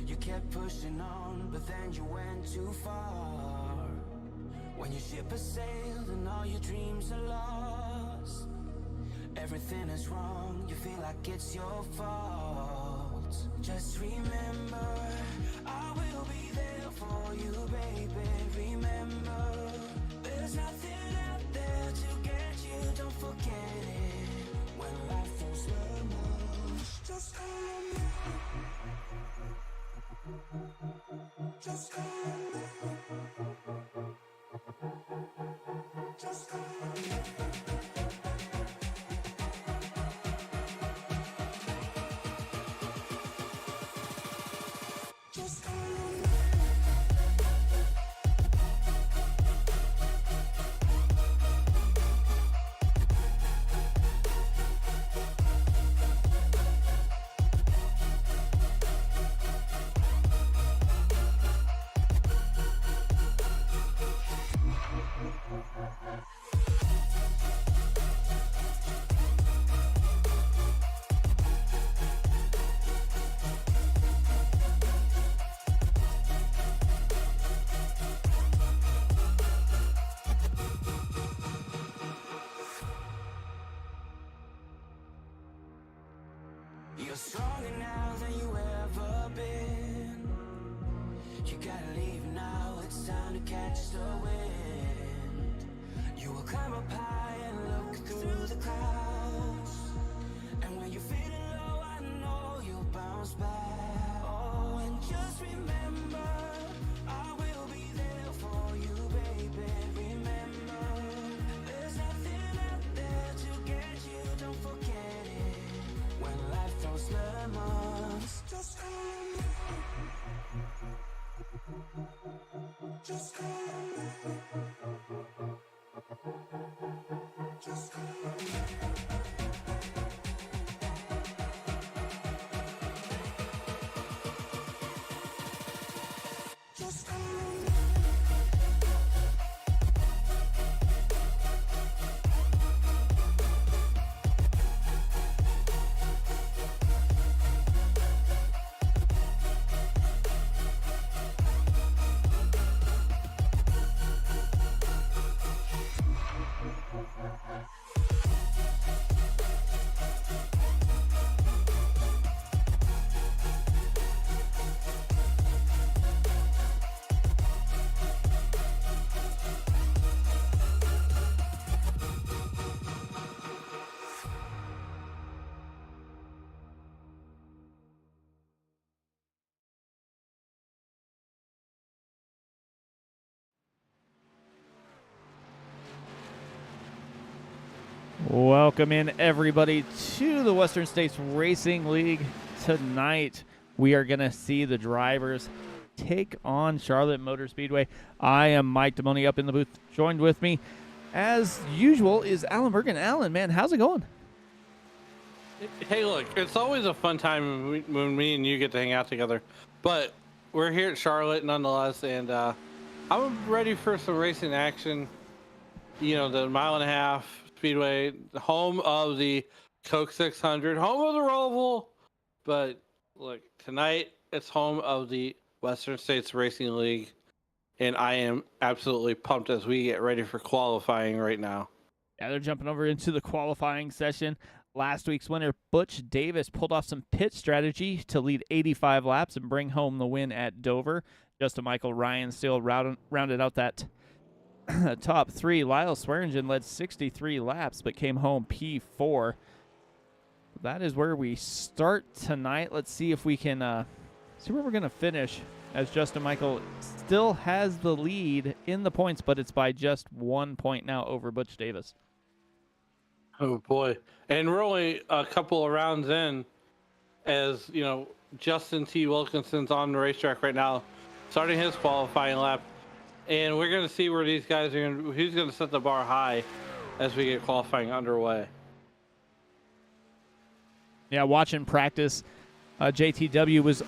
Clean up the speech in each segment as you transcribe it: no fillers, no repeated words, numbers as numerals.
You kept pushing on, but then you went too far. When your ship has sailed and all your dreams are lost, everything is wrong, you feel like it's your fault. Just remember, I will be there for you, baby. Remember, there's nothing out there to get you, don't forget it. When life throws lemons, just call on me. Just call on me. Just call on me. Just call on me. You're stronger now than you ever been. You gotta leave now, it's time to catch the wind. You will climb up high and look through the clouds. And when you're feeling low, I know you'll bounce back. Oh, and just remember, I will be there for you, baby. Remember, there's nothing out there to get you, don't forget it. When life throws lemons, just call on me. Just call on me. Just call on me. Just call on me. Welcome in, everybody, to the Western States Racing League. Tonight, we are going to see the drivers take on Charlotte Motor Speedway. I am Mike Damoni up in the booth. Joined with me, as usual, is Alan Bergen. Alan, man, how's it going? Hey, look, it's always a fun time when me and you get to hang out together. But we're here at Charlotte nonetheless, and I'm ready for some racing action. You know, the mile-and-a-half Speedway, home of the Coke 600, home of the Roval. But look, tonight it's home of the Western States Racing League, and I am absolutely pumped as we get ready for qualifying right now. Yeah, they're jumping over into the qualifying session. Last week's winner, Butch Davis, pulled off some pit strategy to lead 85 laps and bring home the win at Dover. Justin Michael Ryan still rounded out that top three. Lyle Swearingen led 63 laps but came home P4. That is where we start tonight. Let's see if we can see where we're going to finish, as Justin Michael still has the lead in the points, but it's by just 1 point now over Butch Davis. Oh boy. And we're only a couple of rounds in, as you know, Justin T. Wilkinson's on the racetrack right now, starting his qualifying lap. And we're going to see where these guys are going to, who's going to set the bar high as we get qualifying underway. Yeah, watching practice, JTW was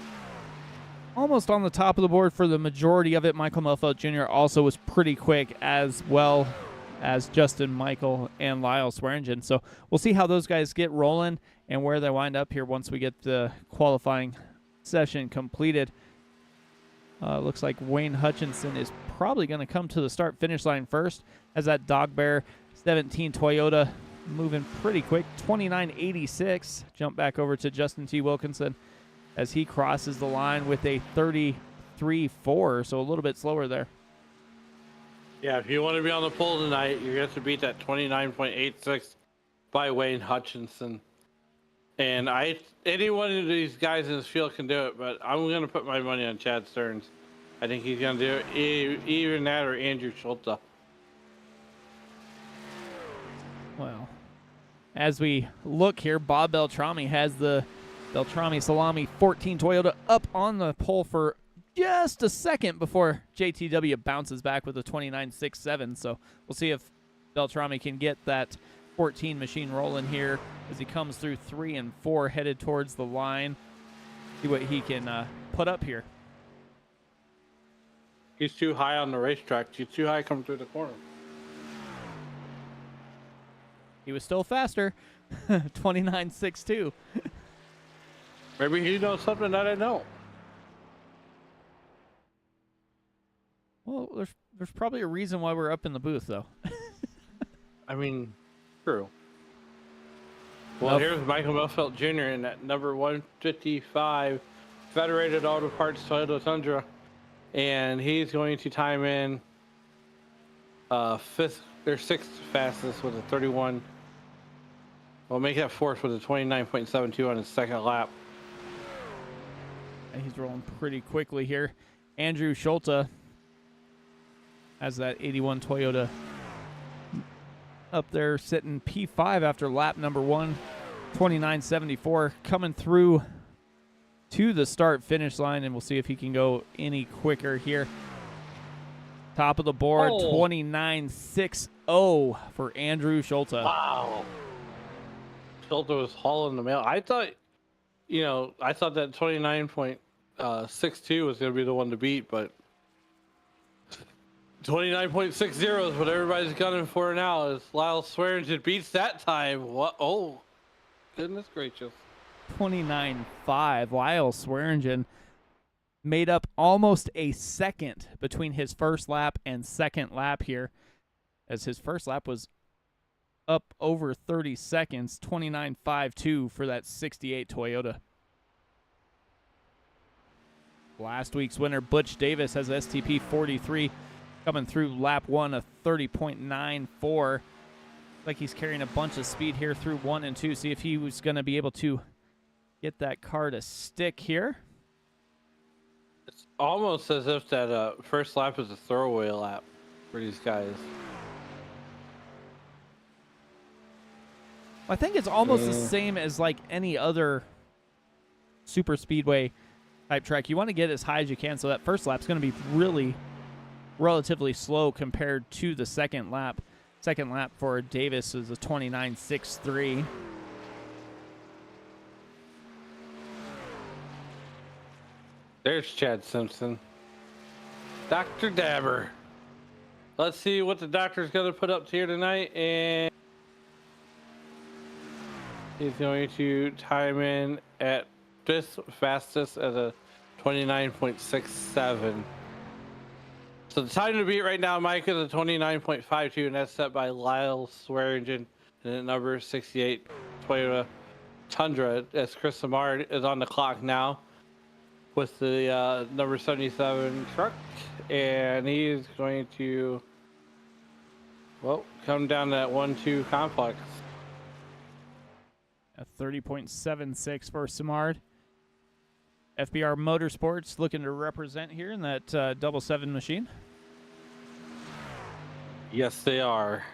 almost on the top of the board for the majority of it. Michael Melfeld Jr. also was pretty quick, as well as Justin Michael and Lyle Swearingen. So we'll see how those guys get rolling and where they wind up here once we get the qualifying session completed. Looks like Wayne Hutchinson is probably going to come to the start-finish line first, as that Dog Bear 17 Toyota moving pretty quick. 29.86. Jump back over to Justin T. Wilkinson as he crosses the line with a 33.4, so a little bit slower there. Yeah, if you want to be on the pole tonight, you're going to have to beat that 29.86 by Wayne Hutchinson. And any one of these guys in this field can do it, but I'm going to put my money on Chad Stearns. I think he's going to do it, either that or Andrew Schulte. Well, as we look here, Bob Beltrami has the Beltrami Salami 14 Toyota up on the pole for just a second before JTW bounces back with a 29.67. So we'll see if Beltrami can get that 14 machine rolling here as he comes through 3 and 4 headed towards the line. See what he can put up here. He's too high on the racetrack. He's too high coming through the corner. He was still faster. 29.62. Maybe he knows something that I don't. Well, there's probably a reason why we're up in the booth, though. I mean, true. Well, here's Michael Melfelt Jr. in that number 155 Federated Auto Parts Toyota Tundra, and he's going to time in sixth fastest with a 31. Well, make that fourth with a 29.72 on his second lap. And he's rolling pretty quickly here. Andrew Schulte has that 81 Toyota up there sitting P5 after lap number 1, 29.74, coming through to the start-finish line, and we'll see if he can go any quicker here. Top of the board, 29.60 for Andrew Schulte. Wow. Schulte was hauling the mail. I thought that 29.62 was going to be the one to beat, but 29.60 is what everybody's gunning for now. As Lyle Swearingen beats that time. What? Oh, goodness gracious. 29.5. Lyle Swearingen made up almost a second between his first lap and second lap here, as his first lap was up over 30 seconds. 29.52 for that 68 Toyota. Last week's winner, Butch Davis, has STP 43. Coming through lap 1, a 30.94. Like he's carrying a bunch of speed here through 1 and 2. See if he was going to be able to get that car to stick here. It's almost as if that first lap is a throwaway lap for these guys. I think it's almost the same as like any other super speedway type track. You want to get as high as you can, so that first lap's going to be really relatively slow compared to the second lap. Second lap for Davis is a 29.63. There's Chad Simpson. Dr. Dabber. Let's see what the doctor's going to put up here tonight, and he's going to time in at this fastest at a 29.67. So the time to beat right now, Mike, is a 29.52, and that's set by Lyle Swearingen in the number 68 Toyota Tundra, as Chris Samard is on the clock now with the number 77 truck, and he's going to, well, come down to that 1-2 complex. A 30.76 for Samard. FBR Motorsports looking to represent here in that 777 machine. Yes, they are.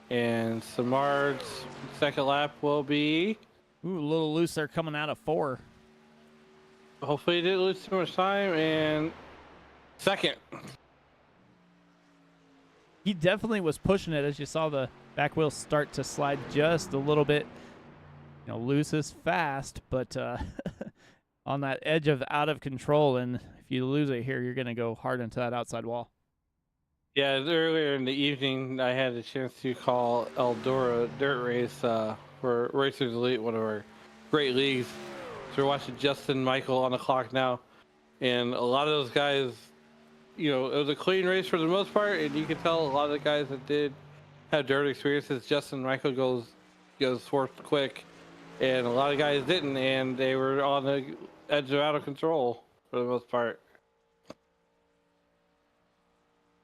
And Samard's second lap will be... Ooh, a little loose there coming out of 4. Hopefully he didn't lose too much time. And second. He definitely was pushing it, as you saw the back wheel start to slide just a little bit. You know, loose is fast, but on that edge of out of control, and if you lose it here, you're going to go hard into that outside wall. Yeah, earlier in the evening, I had a chance to call Eldora Dirt Race for Racers Elite, one of our great leagues. So we're watching Justin Michael on the clock now, and a lot of those guys, you know, it was a clean race for the most part, and you can tell a lot of the guys that did have dirt experiences. Justin Michael goes fourth quick, and a lot of guys didn't, and they were on the edge of out of control for the most part.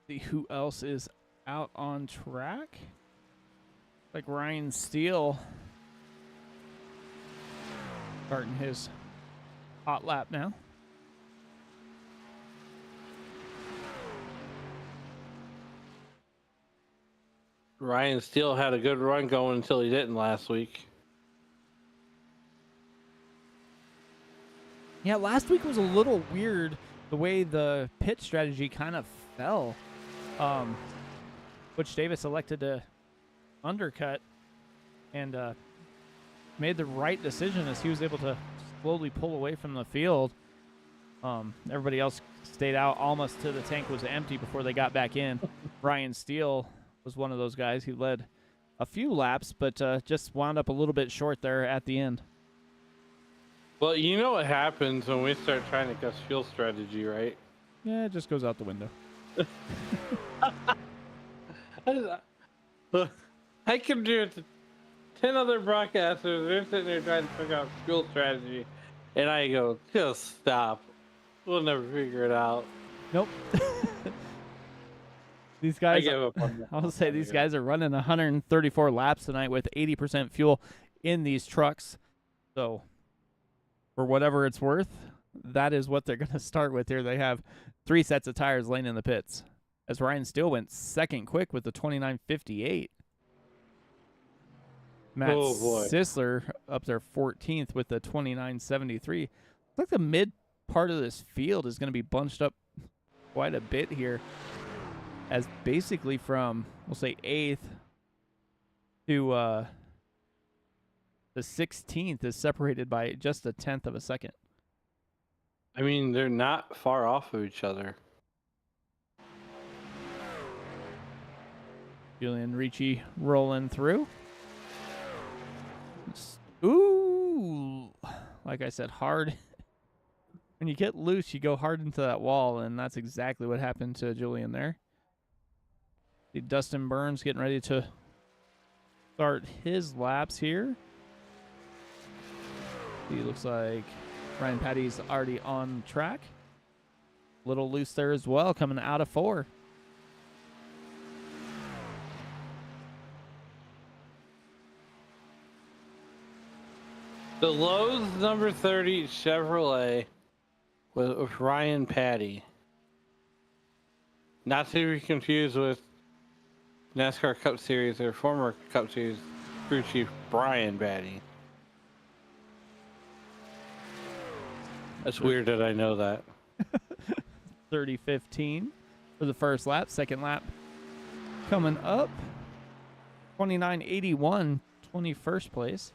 See who else is out on track. Like Ryan Steele starting his hot lap now. Ryan Steele had a good run going until he didn't last week. Yeah, last week was a little weird the way the pit strategy kind of fell. Butch Davis elected to undercut and made the right decision as he was able to slowly pull away from the field. Everybody else stayed out almost till the tank was empty before they got back in. Ryan Steele was one of those guys who led a few laps, but just wound up a little bit short there at the end. Well, you know what happens when we start trying to guess fuel strategy, right? Yeah, it just goes out the window. I can do it to 10 other broadcasters. They're sitting there trying to figure out fuel strategy. And I go, just stop. We'll never figure it out. Nope. These guys, I give up on that. I'll say these guys are running 134 laps tonight with 80% fuel in these trucks. So, for whatever it's worth, that is what they're going to start with here. They have 3 sets of tires laying in the pits. As Ryan Steele went second quick with the 29.58. Matt Sisler up there 14th with the 29.73. Looks like the mid part of this field is going to be bunched up quite a bit here, as basically from, we'll say, 8th to the 16th is separated by just a 10th of a second. I mean, they're not far off of each other. Julian Ricci rolling through. Ooh, like I said, hard. When you get loose, you go hard into that wall, and that's exactly what happened to Julian there. See Dustin Burns getting ready to start his laps here. He looks like Ryan Patty's already on track. Little loose there as well, coming out of 4. The Lowe's number 30 Chevrolet with Ryan Patty. Not to be confused with NASCAR Cup Series or former Cup Series crew chief Brian Patty. That's weird that I know that. 30-15 for the first lap. Second lap coming up. 29.81, 21st place.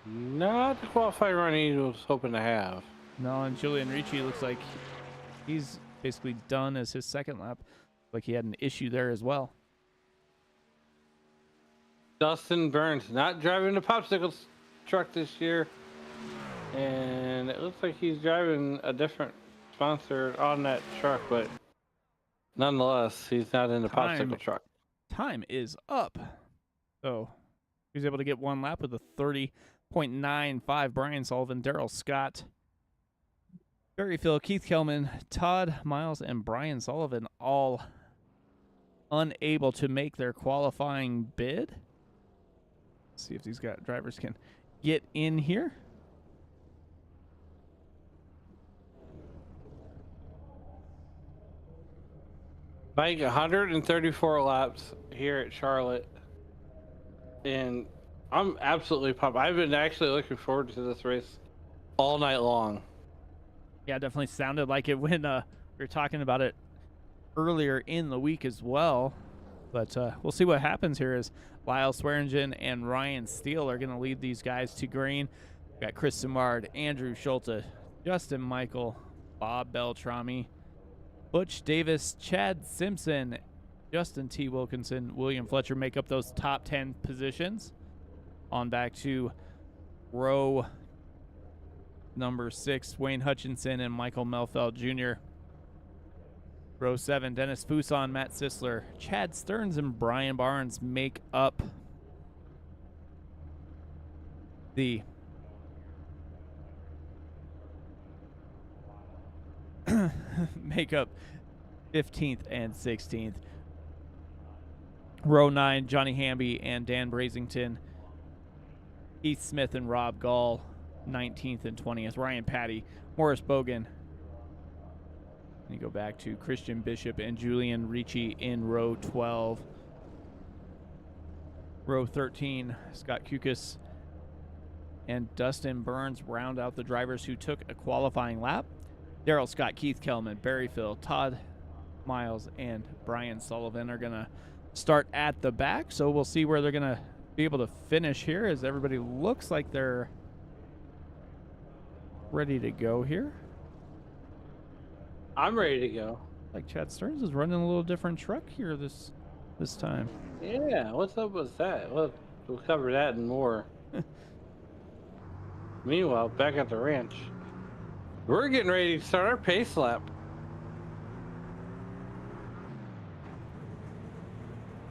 Not the qualifying run he was hoping to have. No, and Julian Ricci looks like he's basically done as his second lap. Like he had an issue there as well. Dustin Burns not driving the popsicle truck this year. And it looks like he's driving a different sponsor on that truck, but nonetheless, he's not in the popsicle truck. Time is up. So he was able to get one lap with a 30.95. Brian Sullivan, Darrell Scott, Barry Phil, Keith Kelman, Todd Miles, and Brian Sullivan all unable to make their qualifying bid. Let's see if these drivers can get in here. Mike, 134 laps here at Charlotte, and I'm absolutely pumped. I've been actually looking forward to this race all night long. Yeah, it definitely sounded like it when we were talking about it earlier in the week as well. But we'll see what happens here as Lyle Swearingen and Ryan Steele are going to lead these guys to green. We've got Chris Simard, Andrew Schulte, Justin Michael, Bob Beltrami, Butch Davis, Chad Simpson, Justin T. Wilkinson, William Fletcher make up those top 10 positions. On back to Row number 6, Wayne Hutchinson and Michael Melfeld Jr. Row 7, Dennis Fuson, Matt Sisler, Chad Stearns, and Brian Barnes make up the make up 15th and 16th. Row 9, Johnny Hamby and Dan Brazington, Heath Smith and Rob Gall, 19th and 20th. Ryan Patty, Morris Bogan. And you go back to Christian Bishop and Julian Ricci in row 12. Row 13, Scott Kukas and Dustin Burns round out the drivers who took a qualifying lap. Daryl Scott, Keith Kellman, Barry Phil, Todd Miles, and Brian Sullivan are going to start at the back. So we'll see where they're going to be able to finish here, as everybody looks like they're ready to go here. I'm ready to go. Like Chad Stearns is running a little different truck here this time. Yeah, what's up with that? We'll cover that and more. Meanwhile, back at the ranch, we're getting ready to start our pace lap.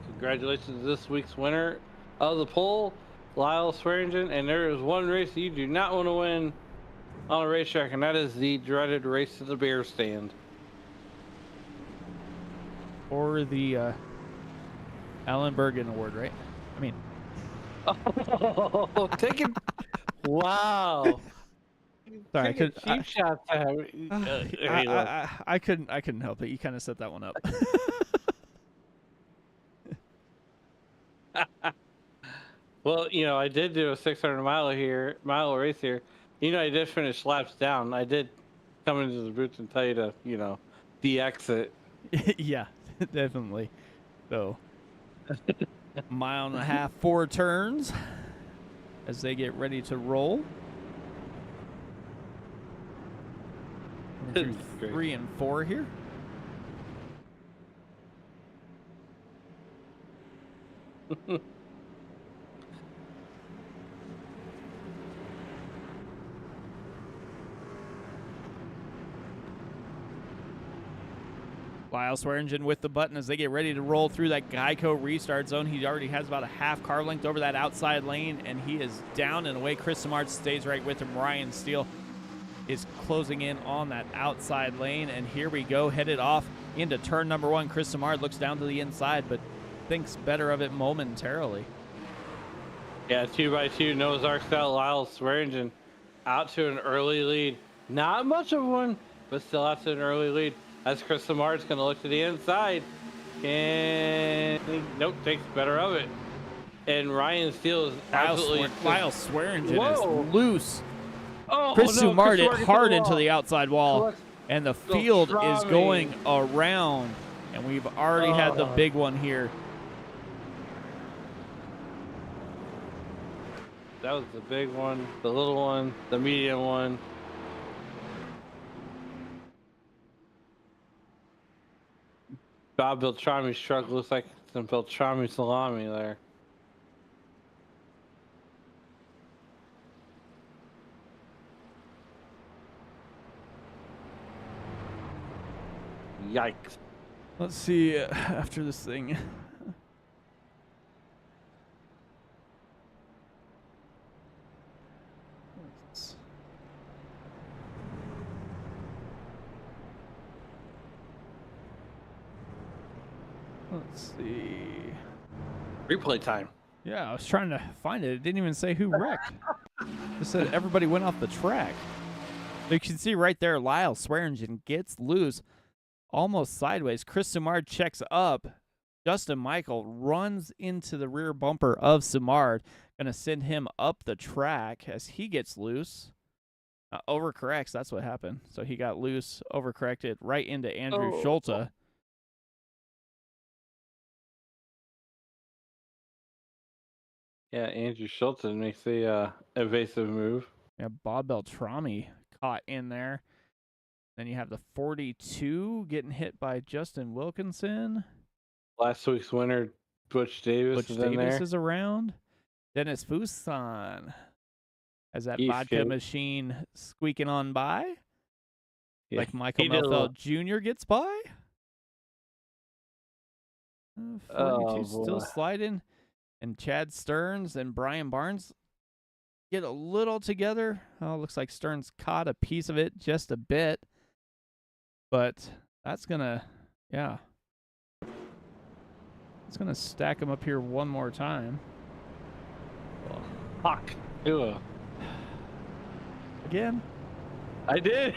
Congratulations to this week's winner of the poll, Lyle Swearingen. And there is one race you do not want to win on a racetrack, and that is the dreaded race to the beer stand. Or the Alan Bergen Award, right? I mean, oh, take it! Wow. Sorry, Taking cheap shots at him. I couldn't help it. You kind of set that one up. Well, you know, I did do a 600 mile race here. You know, I did finish laps down. I did come into the booth and tell you to, you know, de-exit. Yeah, definitely. So, mile and a half, 4 turns as they get ready to roll. 3 and 4 here. Lyle Swearingen with the button as they get ready to roll through that Geico restart zone. He already has about a half car length over that outside lane, and he is down and away. Chris Samard stays right with him. Ryan Steele is closing in on that outside lane, and here we go, headed off into turn number 1. Chris Samard looks down to the inside, but thinks better of it momentarily. Yeah, 2x2 Noah's Ark style. Lyle Swearingen out to an early lead. Not much of one, but still out to an early lead. As Chris Samard's going to look to the inside, and nope, takes better of it. And Ryan Steele is absolutely... Lyle Swearingen is loose. Oh, Chris no, Samard Chris hit hard into the outside wall, and the field try is me. going around, and we've already had the big one here. That was the big one, the little one, the medium one. Bob Beltrami's truck looks like some Beltrami salami there. Yikes. Let's see after this thing. Let's see. Replay time. Yeah, I was trying to find it. It didn't even say who wrecked. It said everybody went off the track. So you can see right there, Lyle Swearingen gets loose almost sideways. Chris Samard checks up. Justin Michael runs into the rear bumper of Samard. Going to send him up the track as he gets loose. Overcorrects. That's what happened. So he got loose, overcorrected right into Andrew Schulte. Yeah, Andrew Schulte makes the evasive move. Yeah, Bob Beltrami caught in there. Then you have the 42 getting hit by Justin Wilkinson. Last week's winner, Butch Davis, Butch Davis is around. Dennis Fuson As that He's vodka good. machine squeaking on by, Yeah, like Michael he did a little. Melfeld Jr. gets by. 42 Oh still boy. sliding, and Chad Stearns and Brian Barnes get a little together. Oh, looks like Stearns caught a piece of it just a bit, but that's gonna, yeah, it's gonna stack them up here one more time. Oh, fuck. Ew. Again. I did.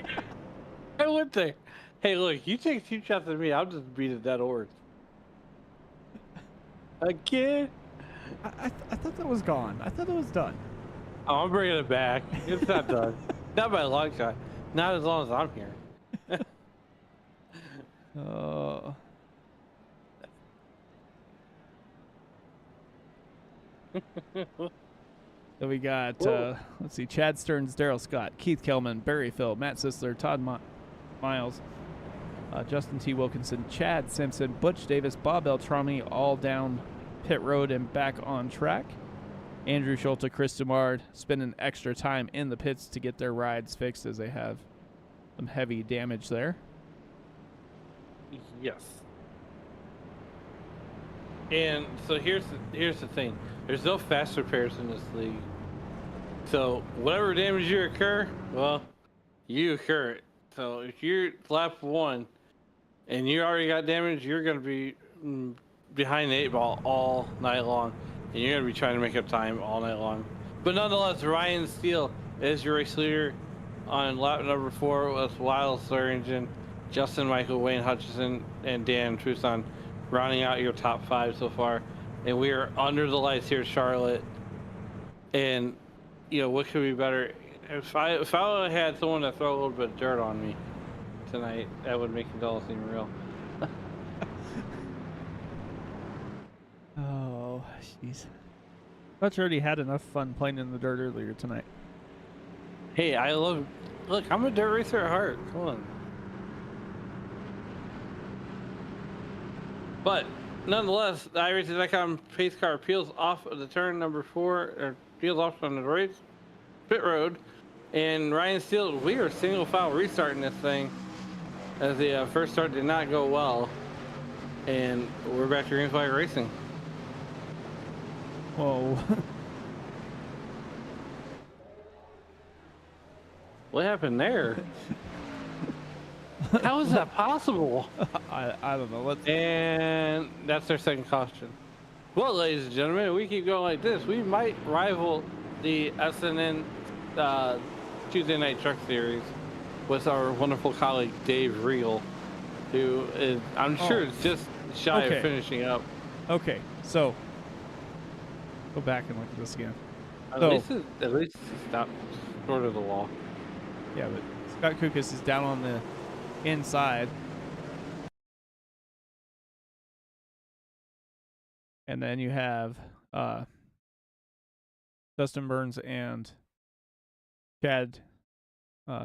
I went there. Hey, look, you take 2 shots at me, I'll just beat a dead horse. Again? I thought that was gone. I thought that was done. Oh, I'm bringing it back. It's not done. Not by a long shot. Not as long as I'm here. Oh. So we got, let's see, Chad Stearns, Daryl Scott, Keith Kelman, Barry Phil, Matt Sisler, Todd Miles, Justin T. Wilkinson, Chad Simpson, Butch Davis, Bob Beltrami, all down pit road and back on track. Andrew Schulte, Chris Dumard spending extra time in the pits to get their rides fixed as they have some heavy damage there. Yes. And so here's the thing. There's no fast repairs in this league. So whatever damage you occur, well, you occur it. So if you're lap 1 and you already got damage, you're going to be behind the 8 ball all night long. And you're going to be trying to make up time all night long. But nonetheless, Ryan Steele is your race leader on lap number 4 with Wild Slur Engine, Justin Michael, Wayne Hutchison, and Dan Tucson rounding out your top 5 so far. And we are under the lights here at Charlotte. And, you know, what could be better? If I had someone to throw a little bit of dirt on me tonight, that would make it all seem real. Oh, jeez. Thought you already had enough fun playing in the dirt earlier tonight. Hey, look, I'm a dirt racer at heart. Come on. But nonetheless, the iRacing.com pace car peels off of the turn number 4, or peels off on the race pit road, and Ryan Steele, we are single file restarting this thing as the first start did not go well, and we're back to green flag racing. Whoa. What happened there? How is that possible? I don't know. And that's their second caution. Well, ladies and gentlemen, if we keep going like this, we might rival the SNN Tuesday Night Truck Series with our wonderful colleague Dave Regal, who is, I'm sure, is just shy of finishing up. Okay, so go back and look at this again. At least it's not short of the law. Yeah, but Scott Kukas is down on the inside. And then you have Dustin Burns and Chad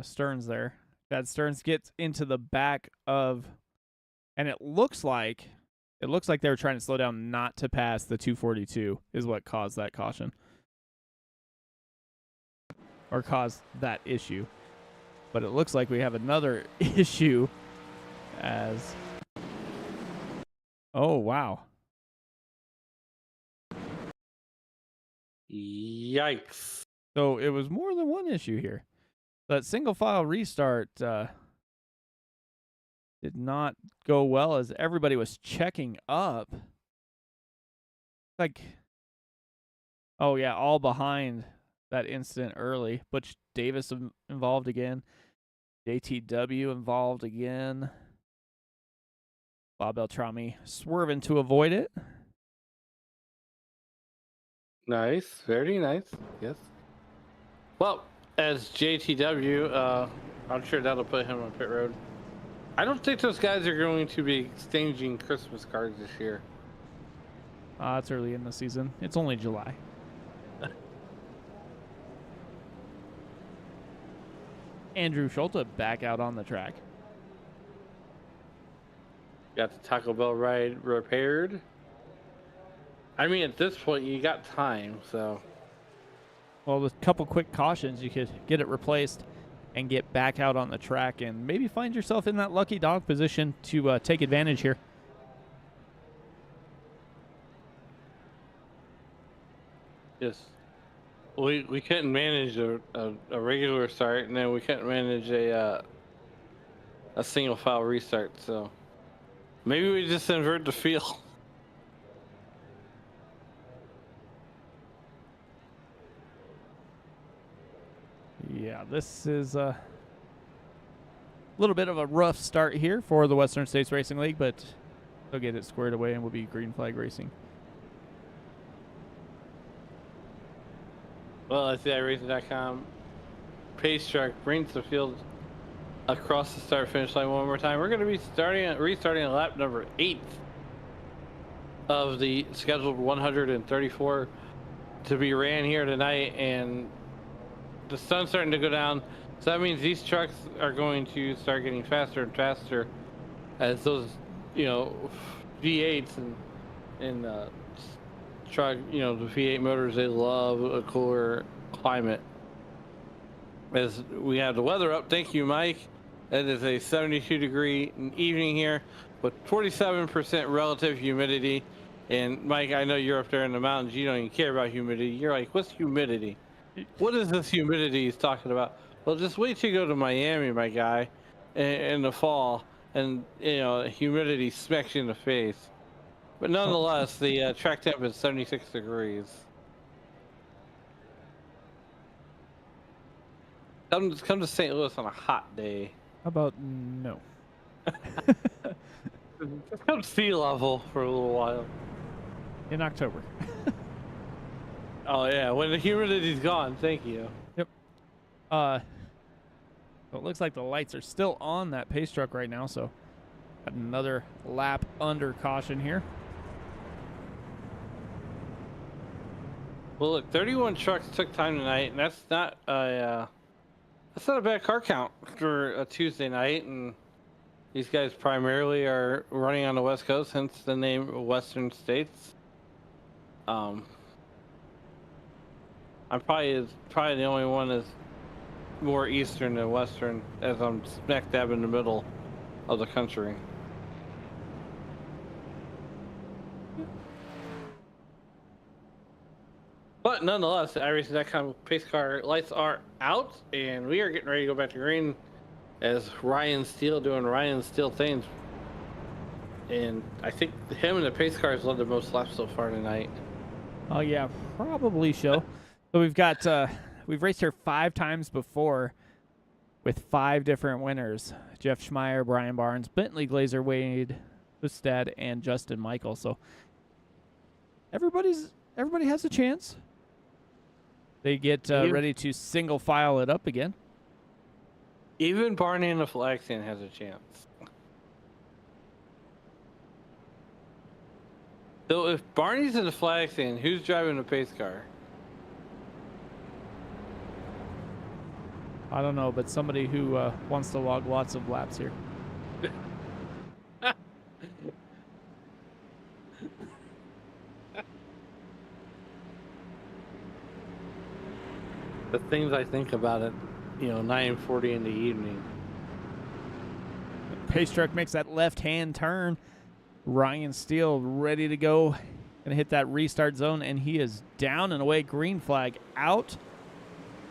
Stearns there. Chad Stearns gets into the back of, and it looks like they were trying to slow down not to pass the 242 is what caused that caution. Or caused that issue. But it looks like we have another issue as... Oh, wow. Yikes. So it was more than one issue here. That single file restart did not go well as everybody was checking up. Like, oh yeah, all behind that incident early. Butch Davis involved again. JTW involved again. Bob Beltrami swerving to avoid it. Nice, very nice. Yes. Well, as JTW, I'm sure that'll put him on pit road. I don't think those guys are going to be exchanging Christmas cards this year. It's early in the season. It's only July. Andrew Schulte back out on the track. Got the Taco Bell ride repaired. I mean, at this point, you got time, so. well, with a couple quick cautions, you could get it replaced and get back out on the track and maybe find yourself in that lucky dog position to take advantage here. Yes. We couldn't manage a regular start, and then we couldn't manage a single file restart. So maybe we just invert the field. Yeah, this is a little bit of a rough start here for the Western States Racing League, but they'll get it squared away and we'll be green flag racing. Well, I see iRacing.com. Pace truck brings the field across the start finish line one more time. We're going to be restarting at lap number 8 of the scheduled 134 to be ran here tonight, and the sun's starting to go down, so that means these trucks are going to start getting faster and faster as those, V8s and truck, the V8 motors, they love a cooler climate. As we have the weather up, thank you, Mike. It is a 72-degree evening here with 47% relative humidity. And Mike, I know you're up there in the mountains. You don't even care about humidity. You're like, what's humidity? What is this humidity he's talking about? Well, just wait till you go to Miami, my guy, in the fall, and humidity smacks you in the face. But nonetheless, the track temp is 76 degrees. Come to St. Louis on a hot day. How about no? Just come sea level for a little while. In October. Oh yeah, when the humidity's gone. Thank you. Yep. Well, it looks like the lights are still on that pace truck right now, so got another lap under caution here. Well, look, 31 trucks took time tonight, and that's not a bad car count for a Tuesday night. And these guys primarily are running on the West Coast, hence the name Western States. I'm probably the only one that's more eastern than western, as I'm smack dab in the middle of the country. But nonetheless, the iRacing.com pace car lights are out, and we are getting ready to go back to green as Ryan Steele doing Ryan Steele things. And I think him and the pace cars led the most laps so far tonight. Oh yeah, probably so. So we've got we've raced here 5 times before with 5 different winners: Jeff Schmeier, Brian Barnes, Bentley Glazer, Wade Hustad, and Justin Michael. So everybody has a chance. They get ready to single file it up again. Even Barney in the flag stand has a chance. So if Barney's in the flag stand, who's driving the pace car? I don't know, but somebody who wants to log lots of laps here. The things I think about it, 9:40 in the evening. Pace truck makes that left-hand turn. Ryan Steele ready to go. Gonna hit that restart zone, and he is down and away. Green flag out.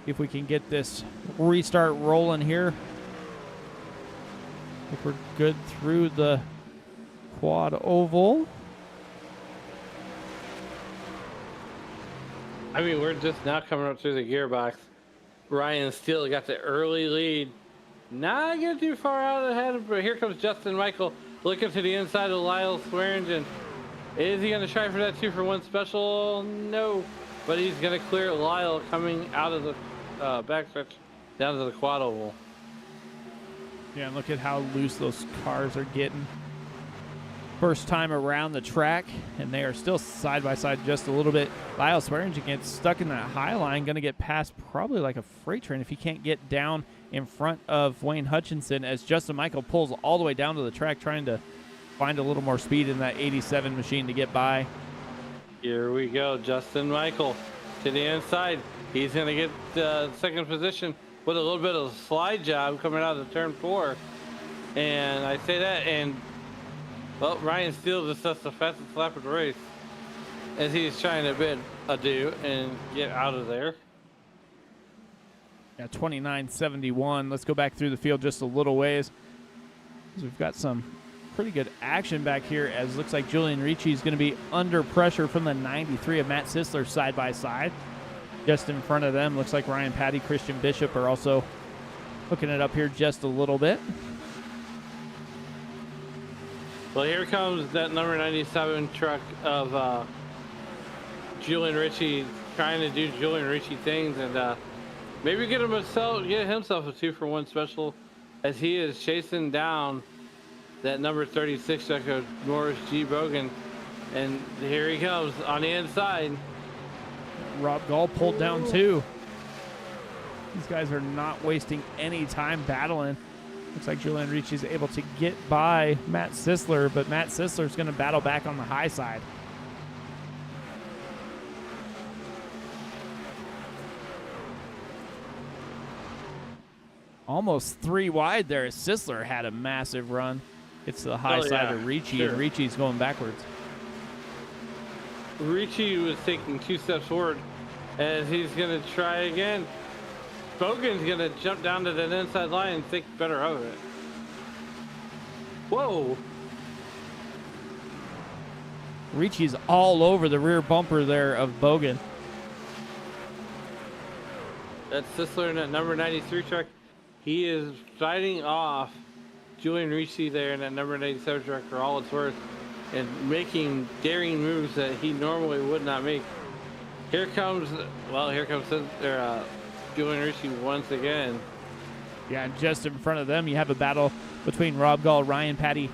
If we can get this restart rolling here. If we're good through the quad oval. I mean, we're just now coming up through the gearbox. Ryan Steele got the early lead. Not getting too far out ahead, but here comes Justin Michael looking to the inside of Lyle Swearingen. Is he going to try for that 2-for-1 special? No, but he's going to clear Lyle coming out of the backstretch down to the quad oval. Yeah, and look at how loose those cars are getting. First time around the track, and they are still side by side just a little bit. Lyle Swearingen gets stuck in that high line, going to get past probably like a freight train if he can't get down in front of Wayne Hutchinson, as Justin Michael pulls all the way down to the track trying to find a little more speed in that 87 machine to get by. Here we go, Justin Michael to the inside. He's going to get second position with a little bit of a slide job coming out of turn 4. And I say that, and well, Ryan Steele just sets the fastest lap of the race as he's trying to bid adieu and get out of there. Yeah, 29.71. Let's go back through the field just a little ways. We've got some pretty good action back here, as looks like Julian Ricci is going to be under pressure from the 93 of Matt Sisler side by side. Just in front of them, looks like Ryan Patty, Christian Bishop are also hooking it up here just a little bit. Well, here comes that number 97 truck of Julian Ricci, trying to do Julian Ricci things, and maybe get himself a 2-for-1 special, as he is chasing down that number 36 truck of Morris G. Bogan. And here he comes on the inside. Rob Gall pulled down too. These guys are not wasting any time battling. Looks like Julian Ricci is able to get by Matt Sisler, but Matt Sisler is going to battle back on the high side. Almost 3 wide there. Sisler had a massive run. It's the high side of Ricci, and Ricci's going backwards. Ricci was taking 2 steps forward as he's going to try again. Bogan's going to jump down to that inside line and think better of it. Whoa. Ricci's all over the rear bumper there of Bogan. That's Sisler in that number 93 truck. He is fighting off Julian Ricci there in that number 97 truck for all it's worth, and making daring moves that he normally would not make. Here comes Julian Ricci once again. Yeah, and just in front of them, you have a battle between Rob Gall, Ryan Patty,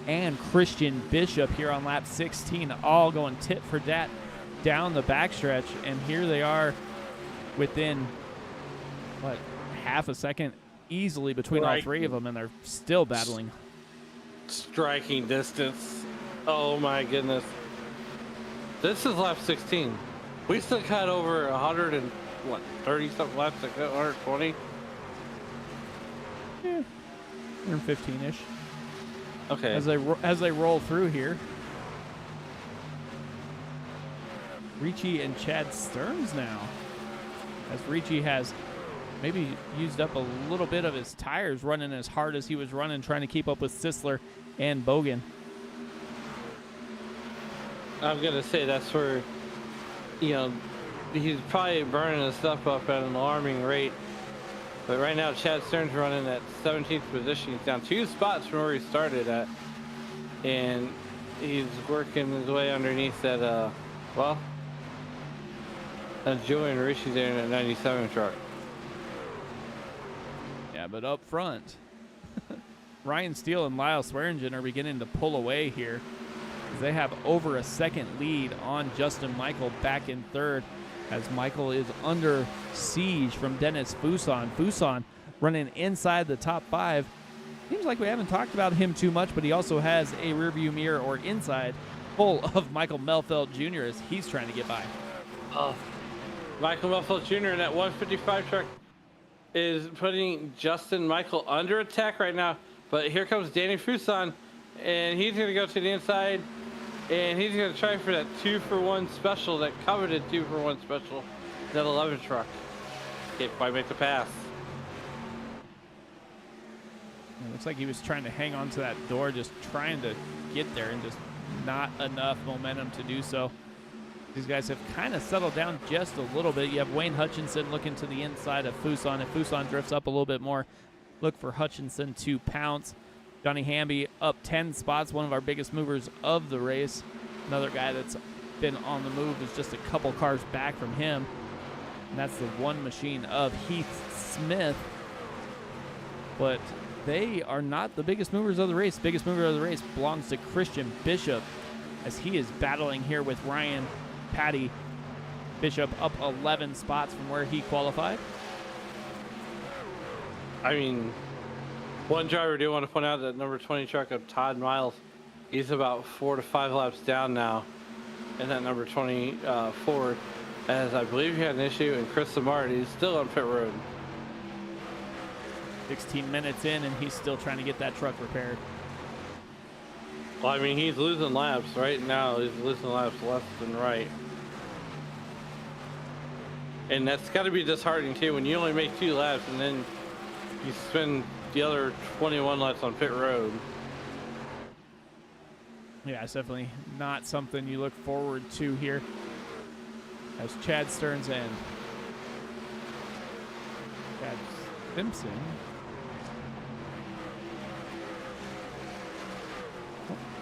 and Christian Bishop here on lap 16, all going tit for tat down the backstretch. And here they are within, half a second easily between all three of them, and they're still battling. Striking distance. Oh my goodness. This is lap 16. We still got over 30 something laps to go, 120? Yeah, 115-ish. Okay. As they roll through here. Ricci and Chad Stearns now. As Ricci has maybe used up a little bit of his tires running as hard as he was running, trying to keep up with Sisler and Bogan. I'm going to say that's where, he's probably burning his stuff up at an alarming rate. But right now, Chad Stearns running at 17th position. He's down 2 spots from where he started at. And he's working his way underneath that, that's Julian Ricci there in that 97 truck. Yeah, but up front, Ryan Steele and Lyle Swearingen are beginning to pull away here. They have over a second lead on Justin Michael back in third, as Michael is under siege from Dennis Fuson. Fuson running inside the top 5. Seems like we haven't talked about him too much, but he also has a rearview mirror or inside full of Michael Melfeld Jr. as he's trying to get by. Michael Melfeld Jr. in that 155 truck is putting Justin Michael under attack right now. But here comes Danny Fuson, and he's going to go to the inside, and he's going to try for that 2-for-1 special, that coveted 2-for-1 special, that 11 truck. Can't quite make the pass. It looks like he was trying to hang on to that door, just trying to get there, and just not enough momentum to do so. These guys have kind of settled down just a little bit. You have Wayne Hutchinson looking to the inside of Fuson. If Fuson drifts up a little bit more, look for Hutchinson to pounce. Johnny Hamby up 10 spots, one of our biggest movers of the race. Another guy that's been on the move is just a couple cars back from him. And that's the one machine of Heath Smith. But they are not the biggest movers of the race. Biggest mover of the race belongs to Christian Bishop, as he is battling here with Ryan Patty. Bishop up 11 spots from where he qualified. I mean, one driver I do want to point out that number 20 truck of Todd Miles, he's about 4 to 5 laps down now in that number 20 Ford. as I believe he had an issue, and Chris Samard, he's still on pit road. 16 minutes in, and he's still trying to get that truck repaired. Well, I mean, he's losing laps right now. He's losing laps left and right. And that's got to be disheartening, too, when you only make 2 laps, and then you spend the other 21 laps on pit road. Yeah, it's definitely not something you look forward to here. As Chad Stearns and Chad Simpson.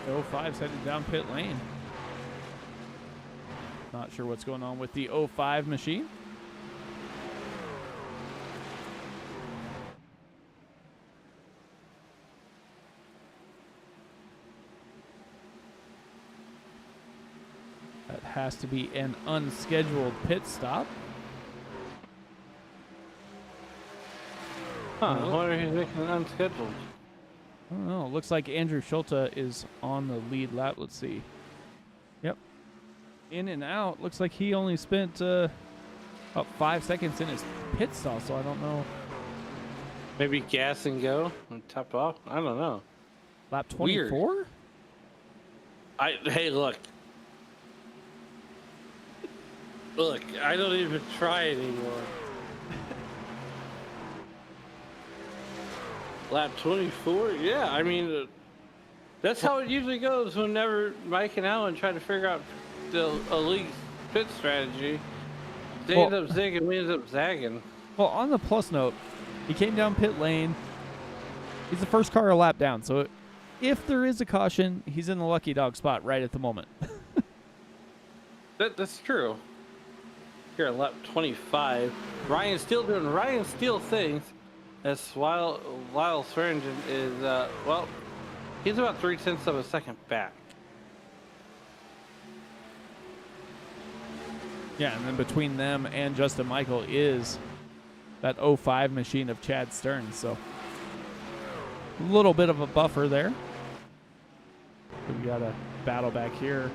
Oh, 05's headed down pit lane. Not sure what's going on with the 05 machine. That has to be an unscheduled pit stop. Huh, I wonder if he's making it unscheduled. I don't know. It looks like Andrew Schulte is on the lead lap. Let's see. Yep. In and out. Looks like he only spent about 5 seconds in his pit stall, so I don't know. Maybe gas and go and top off? I don't know. Lap 24? Hey, look. Look, I don't even try anymore. Lap 24? Yeah, I mean, that's how it usually goes whenever Mike and Alan try to figure out a league's pit strategy. They end up zigging, we end up zagging. Well, on the plus note, he came down pit lane. He's the first car a lap down, so if there is a caution, he's in the lucky dog spot right at the moment. That's true. Here on lap 25, Ryan Steele doing Ryan Steele things. As Lyle Swearingen is, well, he's about 0.3 of a second back. Yeah, and then between them and Justin Michael is that 05 machine of Chad Stearns, so a little bit of a buffer there. We got a battle back here.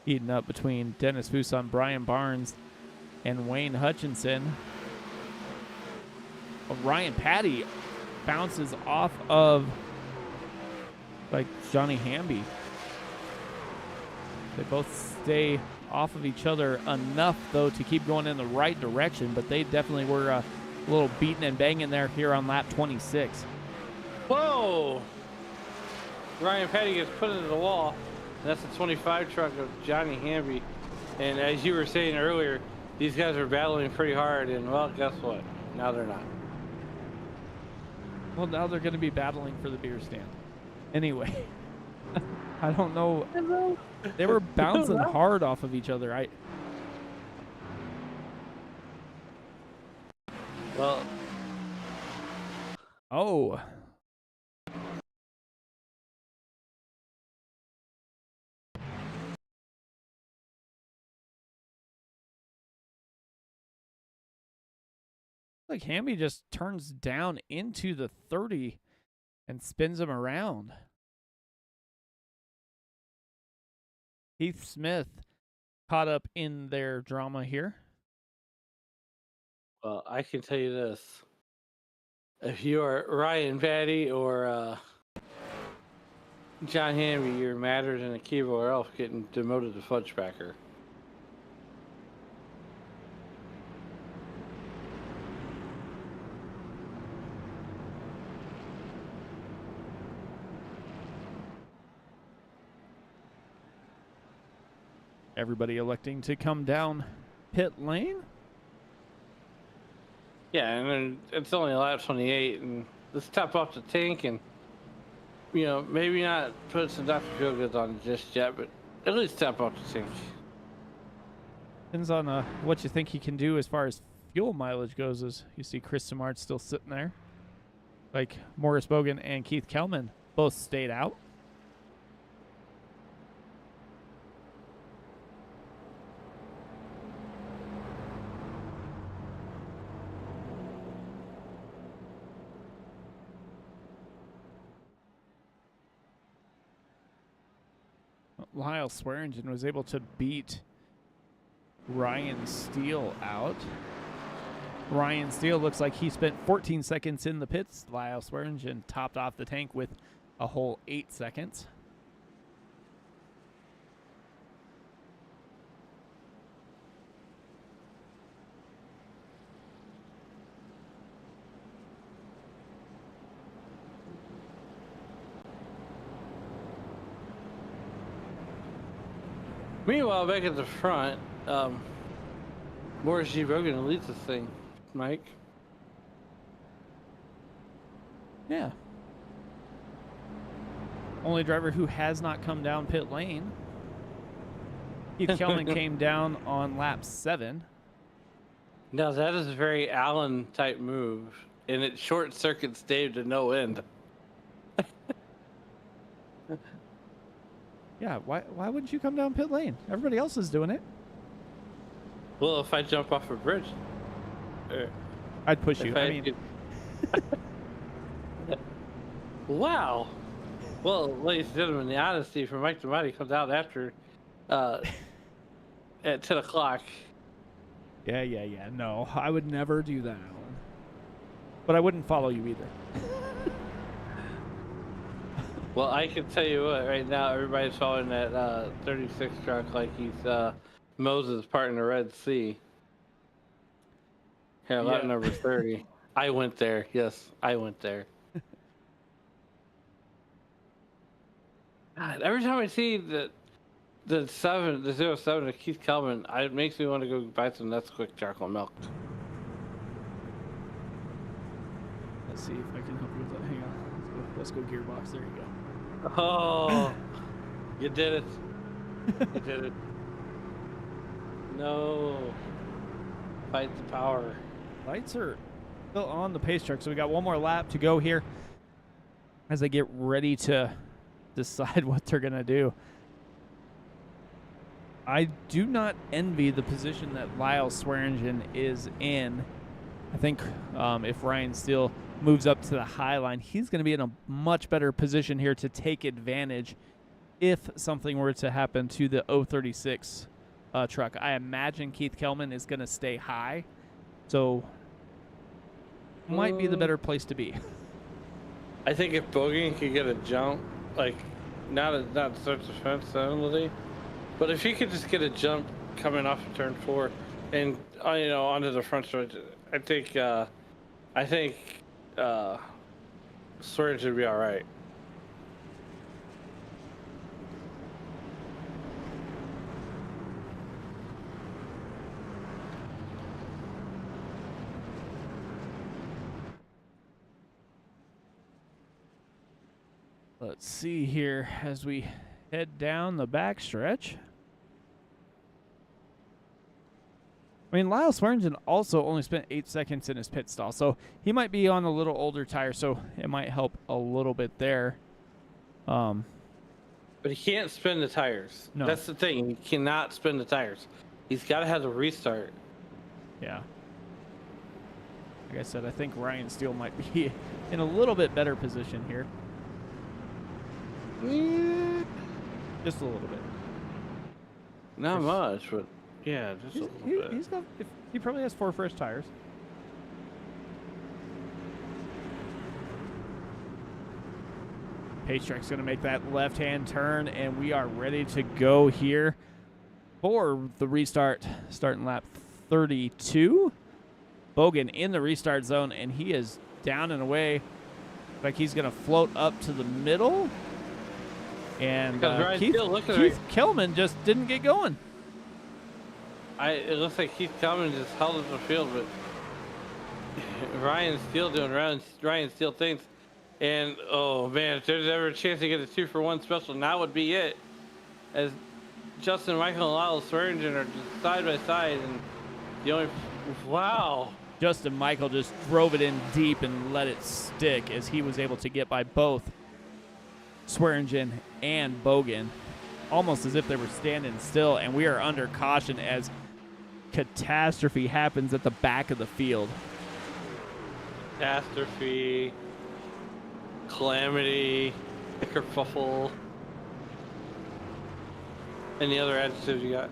Heating up between Dennis Fuson, Brian Barnes, and Wayne Hutchinson. Ryan Patty bounces off of like Johnny Hamby. They both stay off of each other enough though to keep going in the right direction, but they definitely were a little beating and banging there here on lap 26. Whoa! Ryan Patty gets put into the wall. That's the 25 truck of Johnny Hamby. And as you were saying earlier, these guys are battling pretty hard, and well, guess what? Now they're not. Well, now they're going to be battling for the beer stand. Anyway, I don't know. They were bouncing hard off of each other. Well. Oh. Like Hamby just turns down into the 30 and spins him around. Heath Smith caught up in their drama here. Well, I can tell you this. If you are Ryan Patty or John Hamby, you're madder than Akiva or Elf getting demoted to Fudgebacker. Everybody electing to come down pit lane. Yeah, and then it's only lap 28, and let's top off the tank and, you know, maybe not put some Dr. Feel Goods on it just yet, but at least top off the tank. Depends on what you think he can do as far as fuel mileage goes. As you see Chris Simard still sitting there. Like Morris Bogan and Keith Kelman both stayed out. Lyle Swearingen was able to beat Ryan Steele out. Ryan Steele looks like he spent 14 seconds in the pits. Lyle Swearingen topped off the tank with a whole 8 seconds. Meanwhile, back at the front, Morris G. Rogan leads this thing, Mike. Yeah. Only driver who has not come down pit lane. Keith Kelman came down on lap 7. Now that is a very Allen type move, and it short circuits Dave to no end. Yeah, why wouldn't you come down pit lane? Everybody else is doing it. Well, if I jump off a bridge, I'd push you. I mean, wow. Well, ladies and gentlemen, the honesty from Mike DeMatti comes out after at 10 o'clock. Yeah. No, I would never do that, Alan. But I wouldn't follow you either. Well, I can tell you what, right now everybody's following that 36 truck like he's Moses parting the Red Sea. Here, lap number 30. I went there. Yes, I went there. God, every time I see the 07 of Keith Kelman, it makes me want to go buy some Nesquik chocolate milk. Let's see if I can help you with that. Hang on. Let's go gearbox. There you go. Oh, you did it. You did it. No. Fight the power. Lights are still on the pace truck, so we got one more lap to go here as they get ready to decide what they're going to do. I do not envy the position that Lyle Swearingen is in. I think if Ryan Steele moves up to the high line, he's going to be in a much better position here to take advantage if something were to happen to the 036 truck. I imagine Keith Kelman is going to stay high, so might be the better place to be. I think if Bogan could get a jump, like not such a fence penalty, but if he could just get a jump coming off of turn 4 and onto the front stretch, I think Swearingen should be all right. Let's see here as we head down the backstretch. I mean, Lyle Swearingen also only spent 8 seconds in his pit stall, so he might be on a little older tire, so it might help a little bit there. But he can't spin the tires. No. That's the thing. He cannot spin the tires. He's got to have the restart. Yeah. Like I said, I think Ryan Steele might be in a little bit better position here. Just a little bit. Not much, but yeah, just a little bit. He probably has 4 fresh tires. Pacetrack's going to make that left-hand turn, and we are ready to go here for the restart, starting lap 32. Bogan in the restart zone, and he is down and away. Like he's going to float up to the middle. And Keith Kelman just didn't get going. It looks like Keith Kelman just held up the field, but Ryan Steele doing Ryan Steele things. And, oh, man, if there's ever a chance to get a 2-for-1 special, now would be it. As Justin Michael and Lyle Swearingen are just side by side. And the only, wow. Justin Michael just drove it in deep and let it stick as he was able to get by both Swearingen and Bogan, almost as if they were standing still, and we are under caution as catastrophe happens at the back of the field. Catastrophe, calamity, kerfuffle, any other adjectives you got?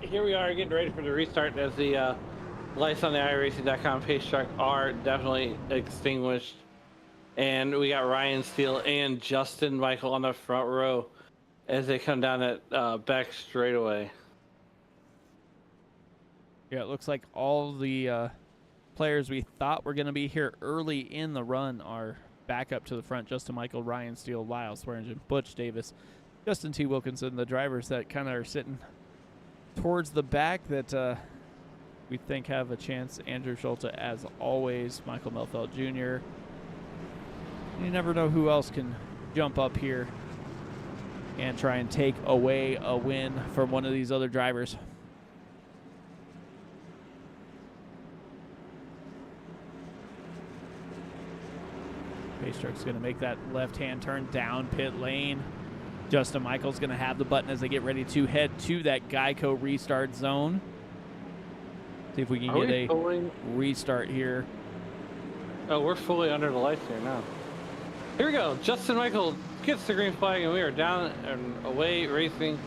here we are getting ready for the restart as the lights on the iRacing.com page track are definitely extinguished. And we got Ryan Steele and Justin Michael on the front row as they come down that back straightaway. Yeah, it looks like all the players we thought were going to be here early in the run are back up to the front. Justin Michael, Ryan Steele, Lyle Swearingen, Butch Davis, Justin T. Wilkinson, the drivers that kind of are sitting towards the back that we think have a chance. Andrew Schulte, as always, Michael Melfeld Jr. You never know who else can jump up here and try and take away a win from one of these other drivers. Pace truck's going to make that left-hand turn down pit lane. Justin Michael's going to have the button as they get ready to head to that Geico restart zone. See if we can get a restart here. Oh, we're fully under the lights here now. Here we go. Justin Michael gets the green flag, and we are down and away racing.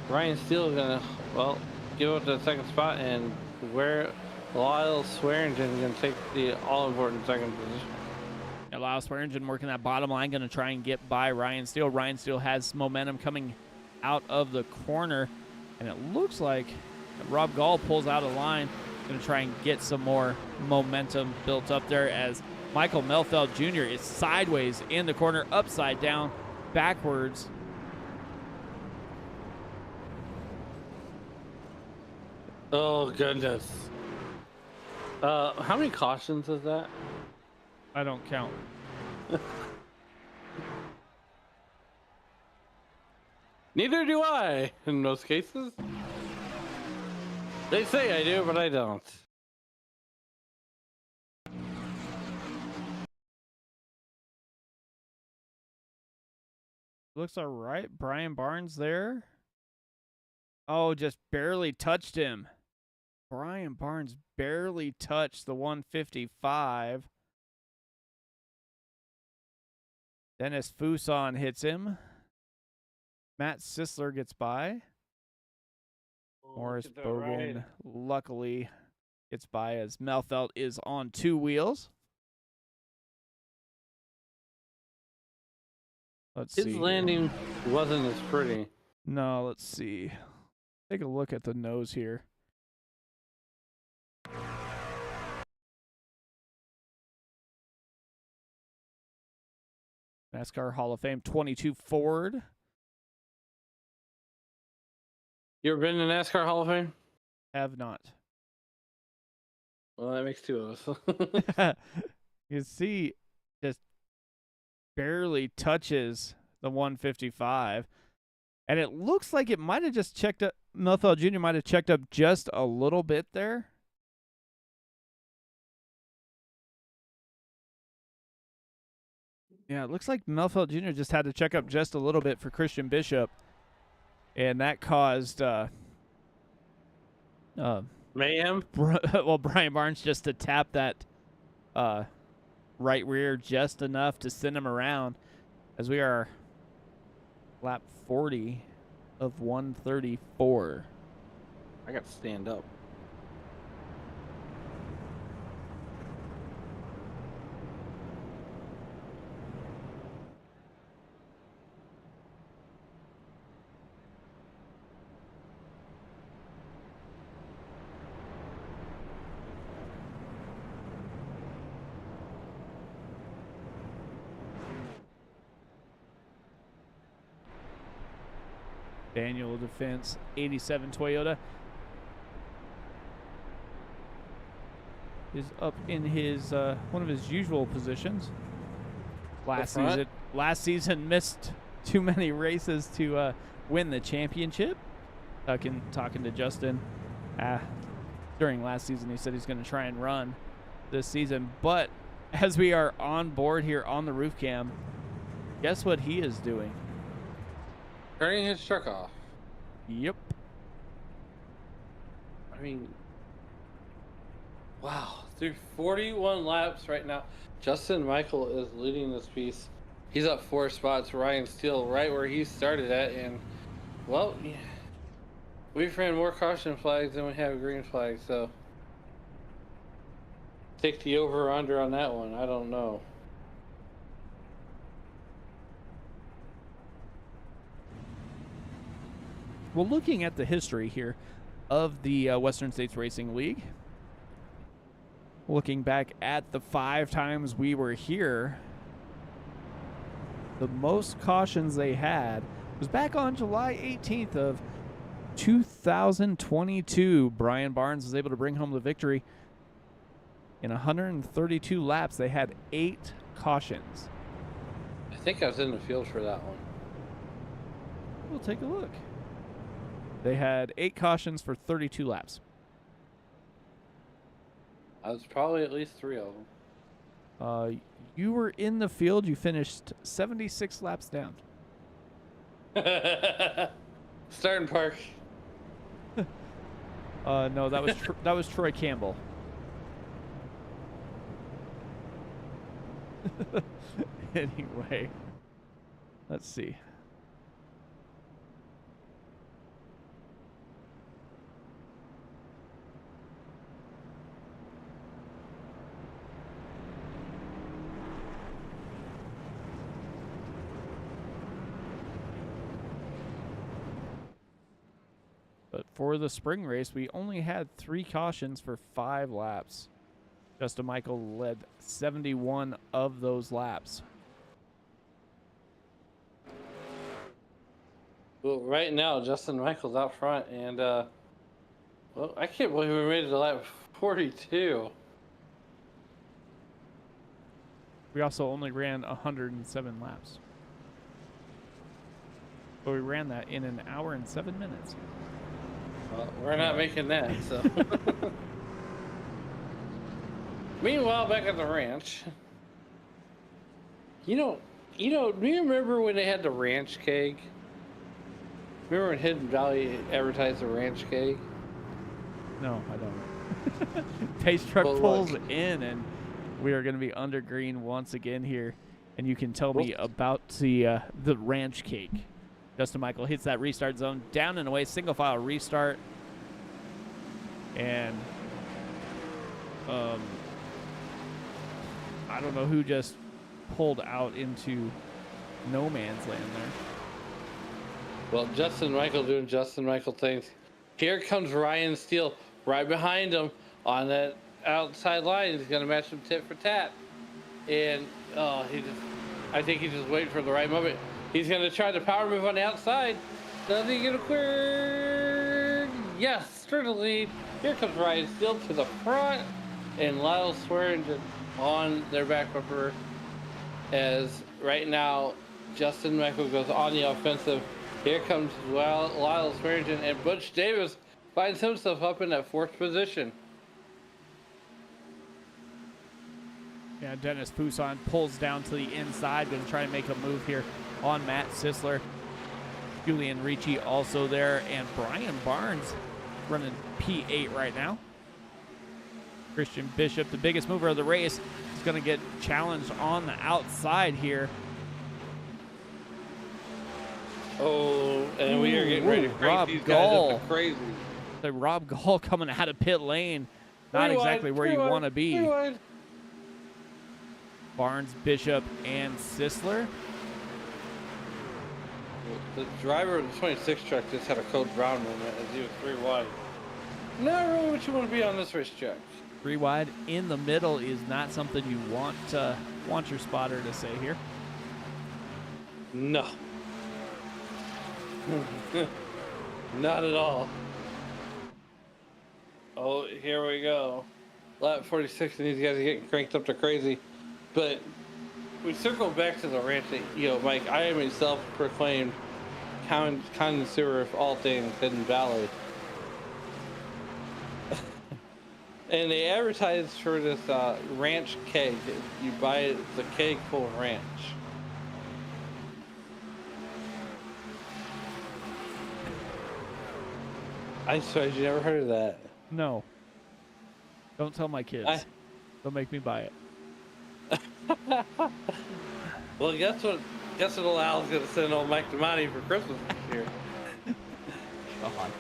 Ryan Steele is going to, well, give up the second spot, and where Lyle Swearingen is going to take the all-important second position. Lyle Swearingen working that bottom line, going to try and get by Ryan Steele. Ryan Steele has momentum coming out of the corner, and it looks like Rob Gall pulls out a line, going to try and get some more momentum built up there as Michael Melfeld Jr. is sideways in the corner, upside down, backwards. Oh, goodness. How many cautions is that? I don't count. Neither do I, in most cases. They say I do, but I don't. Looks all right. Brian Barnes there. Oh, just barely touched him. Brian Barnes barely touched the 155. Dennis Fuson hits him. Matt Sisler gets by. Morris Bogan luckily gets by as Melfeld is on two wheels. Let's see. His landing wasn't as pretty. No, let's see. Take a look at the nose here. NASCAR Hall of Fame 22 Ford. You ever been to NASCAR Hall of Fame? Have not. Well, that makes two of us. You see, just barely touches the 155. And it looks like it might have just checked up. Melfeld Jr. might have checked up just a little bit there. Yeah, it looks like Melfeld Jr. just had to check up just a little bit for Christian Bishop. And that caused mayhem. Well, Brian Barnes just to tap that right rear just enough to send him around, as we are lap 40 of 134. I got to stand up. Daniel Defense, 87 Toyota, is up in his one of his usual positions. Last season missed too many races to win the championship. Talking to Justin during last season, he said he's going to try and run this season. But as we are on board here on the roof cam, guess what he is doing? Turning his truck off. Yep. I mean, wow. Through 41 laps right now, Justin Michael is leading this piece. He's up 4 spots. Ryan Steele right where he started at. And, well, yeah. We've ran more caution flags than we have green flags, so take the over or under on that one. I don't know. Well, looking at the history here of the Western States Racing League, looking back at the 5 times we were here, the most cautions they had was back on July 18th of 2022. Brian Barnes was able to bring home the victory. In 132 laps, they had 8 cautions. I think I was in the field for that one. We'll take a look. They had 8 cautions for 32 laps. I was probably at least 3 of them. You were in the field. You finished 76 laps down. Starting park. No, that was that was Troy Campbell. Anyway, let's see. But for the spring race, we only had 3 cautions for 5 laps. Justin Michael led 71 of those laps. Well, right now, Justin Michael's out front, and, well, I can't believe we made it to lap 42. We also only ran 107 laps. But we ran that in an hour and 7 minutes. Well, we're not making that, so. Meanwhile, back at the ranch, do you remember when they had the ranch keg? Remember when Hidden Valley advertised the ranch keg? No, I don't. Pace truck Well, pulls look. in, and we are going to be under green once again here. And you can tell me about the ranch cake. Justin Michael hits that restart zone, down and away, single file restart. And I don't know who just pulled out into no man's land there. Well, Justin Michael doing Justin Michael things. Here comes Ryan Steele right behind him on that outside line. He's going to match him tit for tat. And, I think he's just waiting for the right moment. He's going to try the power move on the outside. Does he get a clear? Yes, through the lead. Here comes Ryan Steele to the front. And Lyle Swearingen on their back bumper. As right now, Justin Michael goes on the offensive. Here comes Lyle Swearingen, and Butch Davis finds himself up in that 4th position. Yeah, Dennis Poussin pulls down to the inside, going to try and make a move here on Matt Sisler. Julian Ricci also there, and Brian Barnes running P8 right now. Christian Bishop, the biggest mover of the race, is going to get challenged on the outside here. Oh, and we are getting ready to crank Rob these Gall. guys up to crazy. So Rob Gall coming out of pit lane. Not Rewind, exactly where you rewind, want to be. rewind. Barnes, Bishop, and Sisler. The driver of the 26 truck just had a code brown moment as he was 3 wide. Not really what you want to be on this racetrack. 3 wide in the middle is not something you want your spotter to say here. No. Not at all. Oh, here we go. Lap 46, and these guys are getting cranked up to crazy. But we circle back to the ranch. Mike, I am a self-proclaimed connoisseur of all things Hidden Valley. And they advertised for this ranch keg. You buy it, it's a keg full of ranch. I'm sorry, you never heard of that? No. Don't tell my kids. They'll make me buy it. Well, guess what Al's gonna send old Mike DeMonte for Christmas this year? God.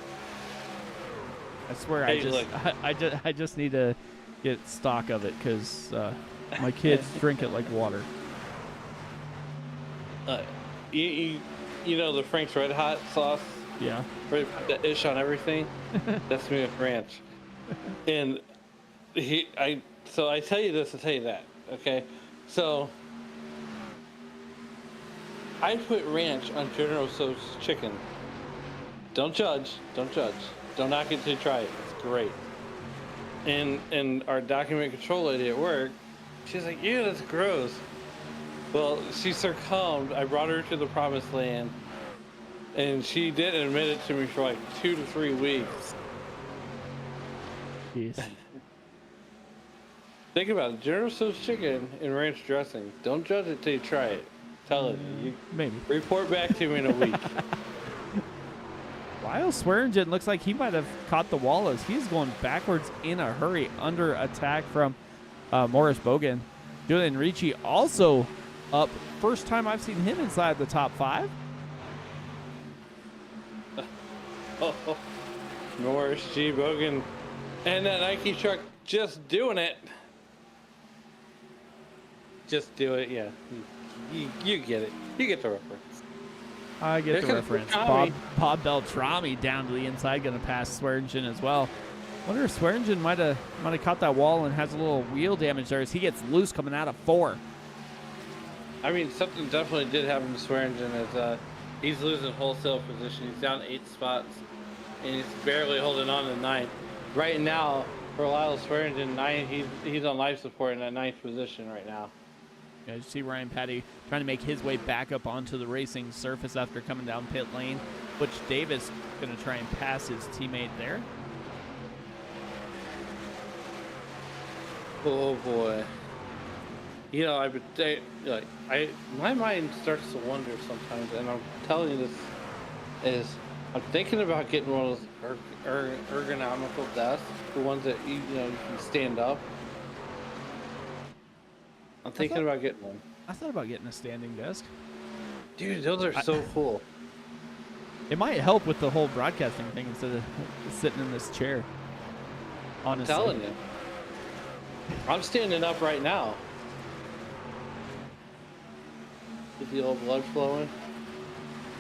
I swear, Hey, I just need to get stock of it because my kids drink it like water. You know the Frank's Red Hot sauce? Yeah. Where they put the ish on everything? That's me with ranch. And so I tell you this to tell you that, okay? So I put ranch on General Tso's chicken. Don't judge. Don't knock it until you try it. It's great. And our document control lady at work, she's like, ew, that's gross. Well, she succumbed. I brought her to the promised land, and she didn't admit it to me for like 2 to 3 weeks. Jeez. Think about it. General Tso's chicken and ranch dressing. Don't judge it till you try it. Tell it. You Maybe. report back to me in a week. Lyle Swearingen looks like he might have caught the wall as he's going backwards in a hurry under attack from Morris Bogan. Julian Ricci also up. First time I've seen him inside the top 5. Morris G. Bogan and that Nike truck just doing it. Just do it, yeah. You get it. You get the reference. I get the reference. Bob Beltrami down to the inside, going to pass Swearingen as well. Wonder if Swearingen might have caught that wall and has a little wheel damage there as he gets loose coming out of 4. I mean, something definitely did happen to Swearingen as he's losing wholesale position. He's down 8 spots, and he's barely holding on to 9th. Right now, for Lyle Swearingen, 9, he's on life support in that 9th position right now. Yeah, you see Ryan Petty trying to make his way back up onto the racing surface after coming down pit lane. Butch Davis going to try and pass his teammate there. Oh boy. You know, my mind starts to wonder sometimes, and I'm telling you this is I'm thinking about getting one of those ergonomical desks, the ones that you can stand up. I'm thinking about getting one. I thought about getting a standing desk. Dude, those are so cool. It might help with the whole broadcasting thing instead of sitting in this chair. Honestly. I'm telling you. I'm standing up right now. With the old blood flowing.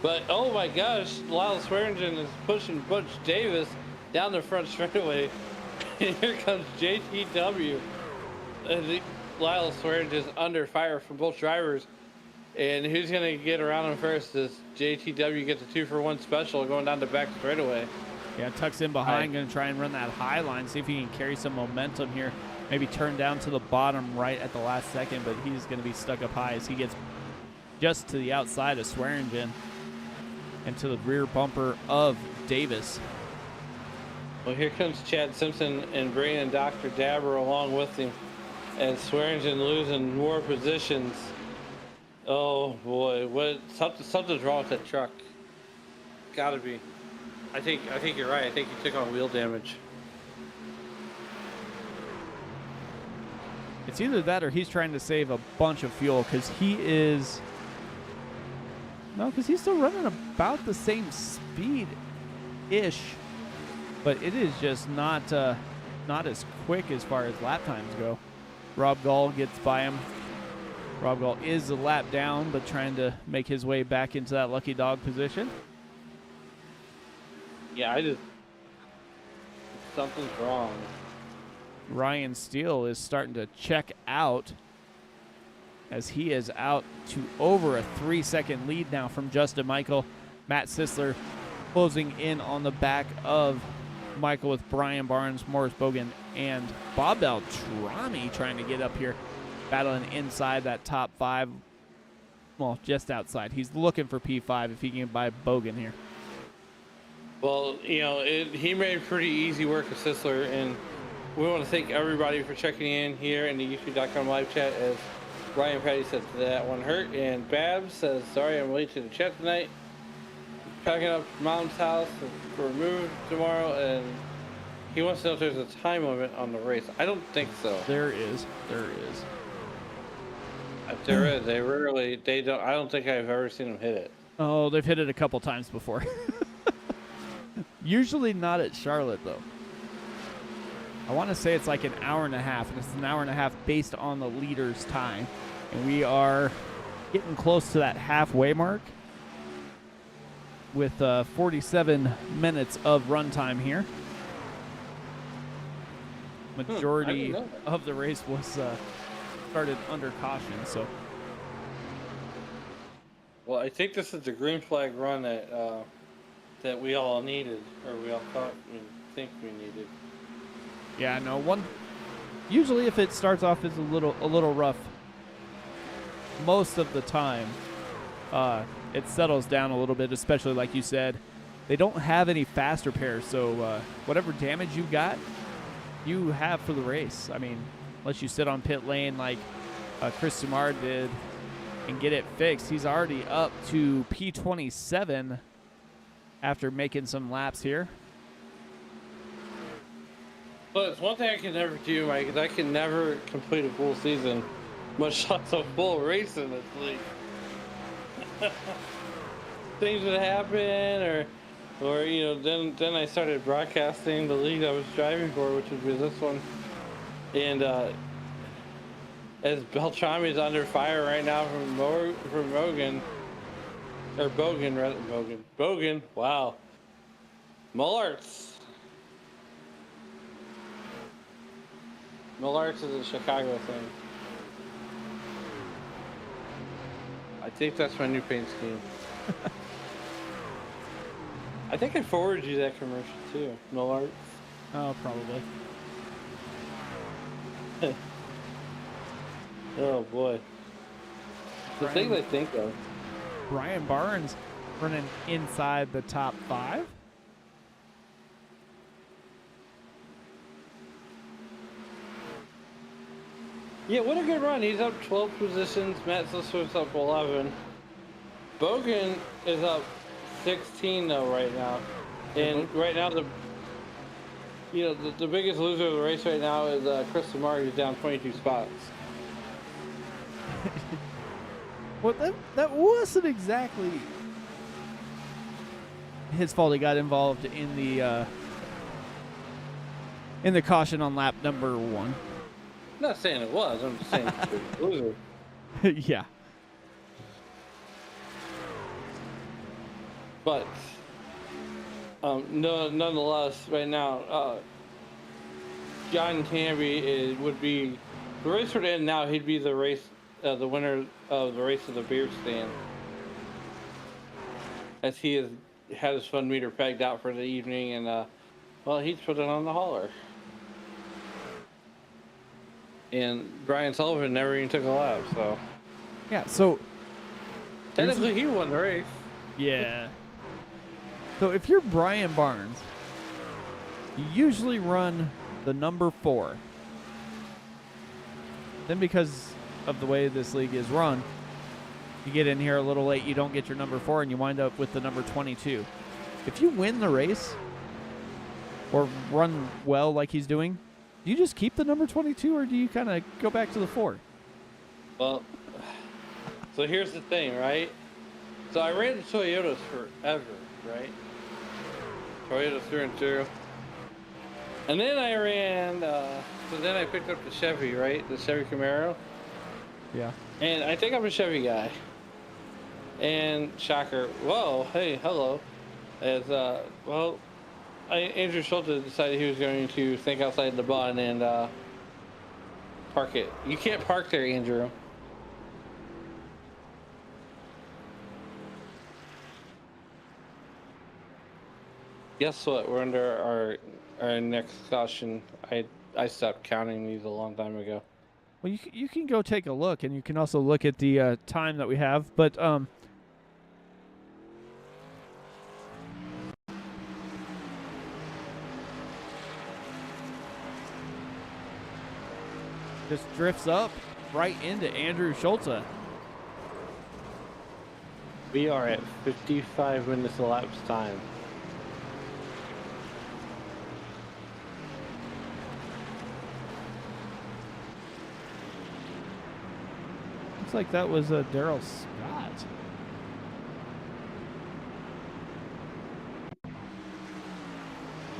But, oh my gosh, Lyle Swearingen is pushing Butch Davis down the front straightaway. And here comes JTW. And Lyle Swearingen is under fire from both drivers. And who's going to get around him first? Does JTW get the 2-for-1 special going down the back straightaway? Yeah, tucks in behind, going to try and run that high line, see if he can carry some momentum here. Maybe turn down to the bottom right at the last second, but he's going to be stuck up high as he gets just to the outside of Swearingen and to the rear bumper of Davis. Well, here comes Chad Simpson and bringing Dr. Dabber along with him. And Swearingen losing more positions. Oh boy, something's wrong with that truck. Gotta be. I think you're right. I think he took on wheel damage. It's either that or he's trying to save a bunch of fuel because he's still running about the same speed-ish, but it is just not as quick as far as lap times go. Rob Gall gets by him. Rob Gall is a lap down, but trying to make his way back into that lucky dog position. Yeah, something's wrong. Ryan Steele is starting to check out as he is out to over a 3-second lead now from Justin Michael. Matt Sisler closing in on the back of Michael with Brian Barnes, Morris Bogan, and Bob Beltrami trying to get up here, battling inside that top 5. Well, just outside. He's looking for P5 if he can get by Bogan here. Well, he made pretty easy work of Sisler, and we want to thank everybody for checking in here in the YouTube.com live chat. As Ryan Petty said, that one hurt, and Babs says, sorry I'm late to the chat tonight. Packing up Mom's house for a move tomorrow, and he wants to know if there's a time limit on the race. I don't think so. There is. If there is, they don't. I don't think I've ever seen them hit it. Oh, they've hit it a couple times before. Usually not at Charlotte, though. I want to say it's like an hour and a half, and it's an hour and a half based on the leader's time. And we are getting close to that halfway mark with 47 minutes of runtime here. Majority of the race was started under caution, so. Well, I think this is the green flag run that we all needed, or we all think we needed. Yeah, no, usually if it starts off as a little rough, most of the time it settles down a little bit, especially like you said. They don't have any fast repairs, so whatever damage you got, you have for the race. I mean, unless you sit on pit lane like Chris Sumar did and get it fixed, he's already up to P27 after making some laps here. But it's one thing I can never do, Mike, is I can never complete a full season, much less a full race in this league. Things would happen, or you know, then I started broadcasting the league I was driving for, which would be this one. And as Beltrami is under fire right now from Bogan, wow, Millarts is a Chicago thing. I think that's my new paint scheme. I think I forwarded you that commercial too, Millarts. Oh, probably. Oh boy. The things I think of. Brian Barnes running inside the top 5. Yeah, what a good run. He's up 12 positions. Matt Slisser's up 11. Bogan is up 16 though right now. And right now the biggest loser of the race right now is Chris Sumar, who's down 22 spots. Well, that wasn't exactly his fault. He got involved in the caution on lap number 1. I'm not saying it was. I'm just saying he's a loser. Yeah. But nonetheless, right now, John Canby would be the race would end now. He'd be the winner of the race of the beer stand, as he has had his fun meter pegged out for the evening, and he's put it on the hauler. And Brian Sullivan never even took a lap, so Yeah, so technically he won the race. yeah. So if you're Brian Barnes, you usually run the number 4. Then because of the way this league is run, you get in here a little late, you don't get your number 4, and you wind up with the number 22. If you win the race or run well like he's doing, do you just keep the number 22, or do you kind of go back to the 4? Well, so here's the thing, right? So I ran the Toyotas forever, right? Toyotas through and through. And then I ran, so then I picked up the Chevy, right? The Chevy Camaro. Yeah. And I think I'm a Chevy guy. And shocker, whoa, hey, hello. As, Andrew Schulte decided he was going to think outside the bun and park it. You can't park there, Andrew. Guess what? We're under our next caution. I stopped counting these a long time ago. Well, you can go take a look, and you can also look at the time that we have. But just drifts up right into Andrew Schulte. We are at 55 minutes elapsed time. Looks like that was Daryl Scott.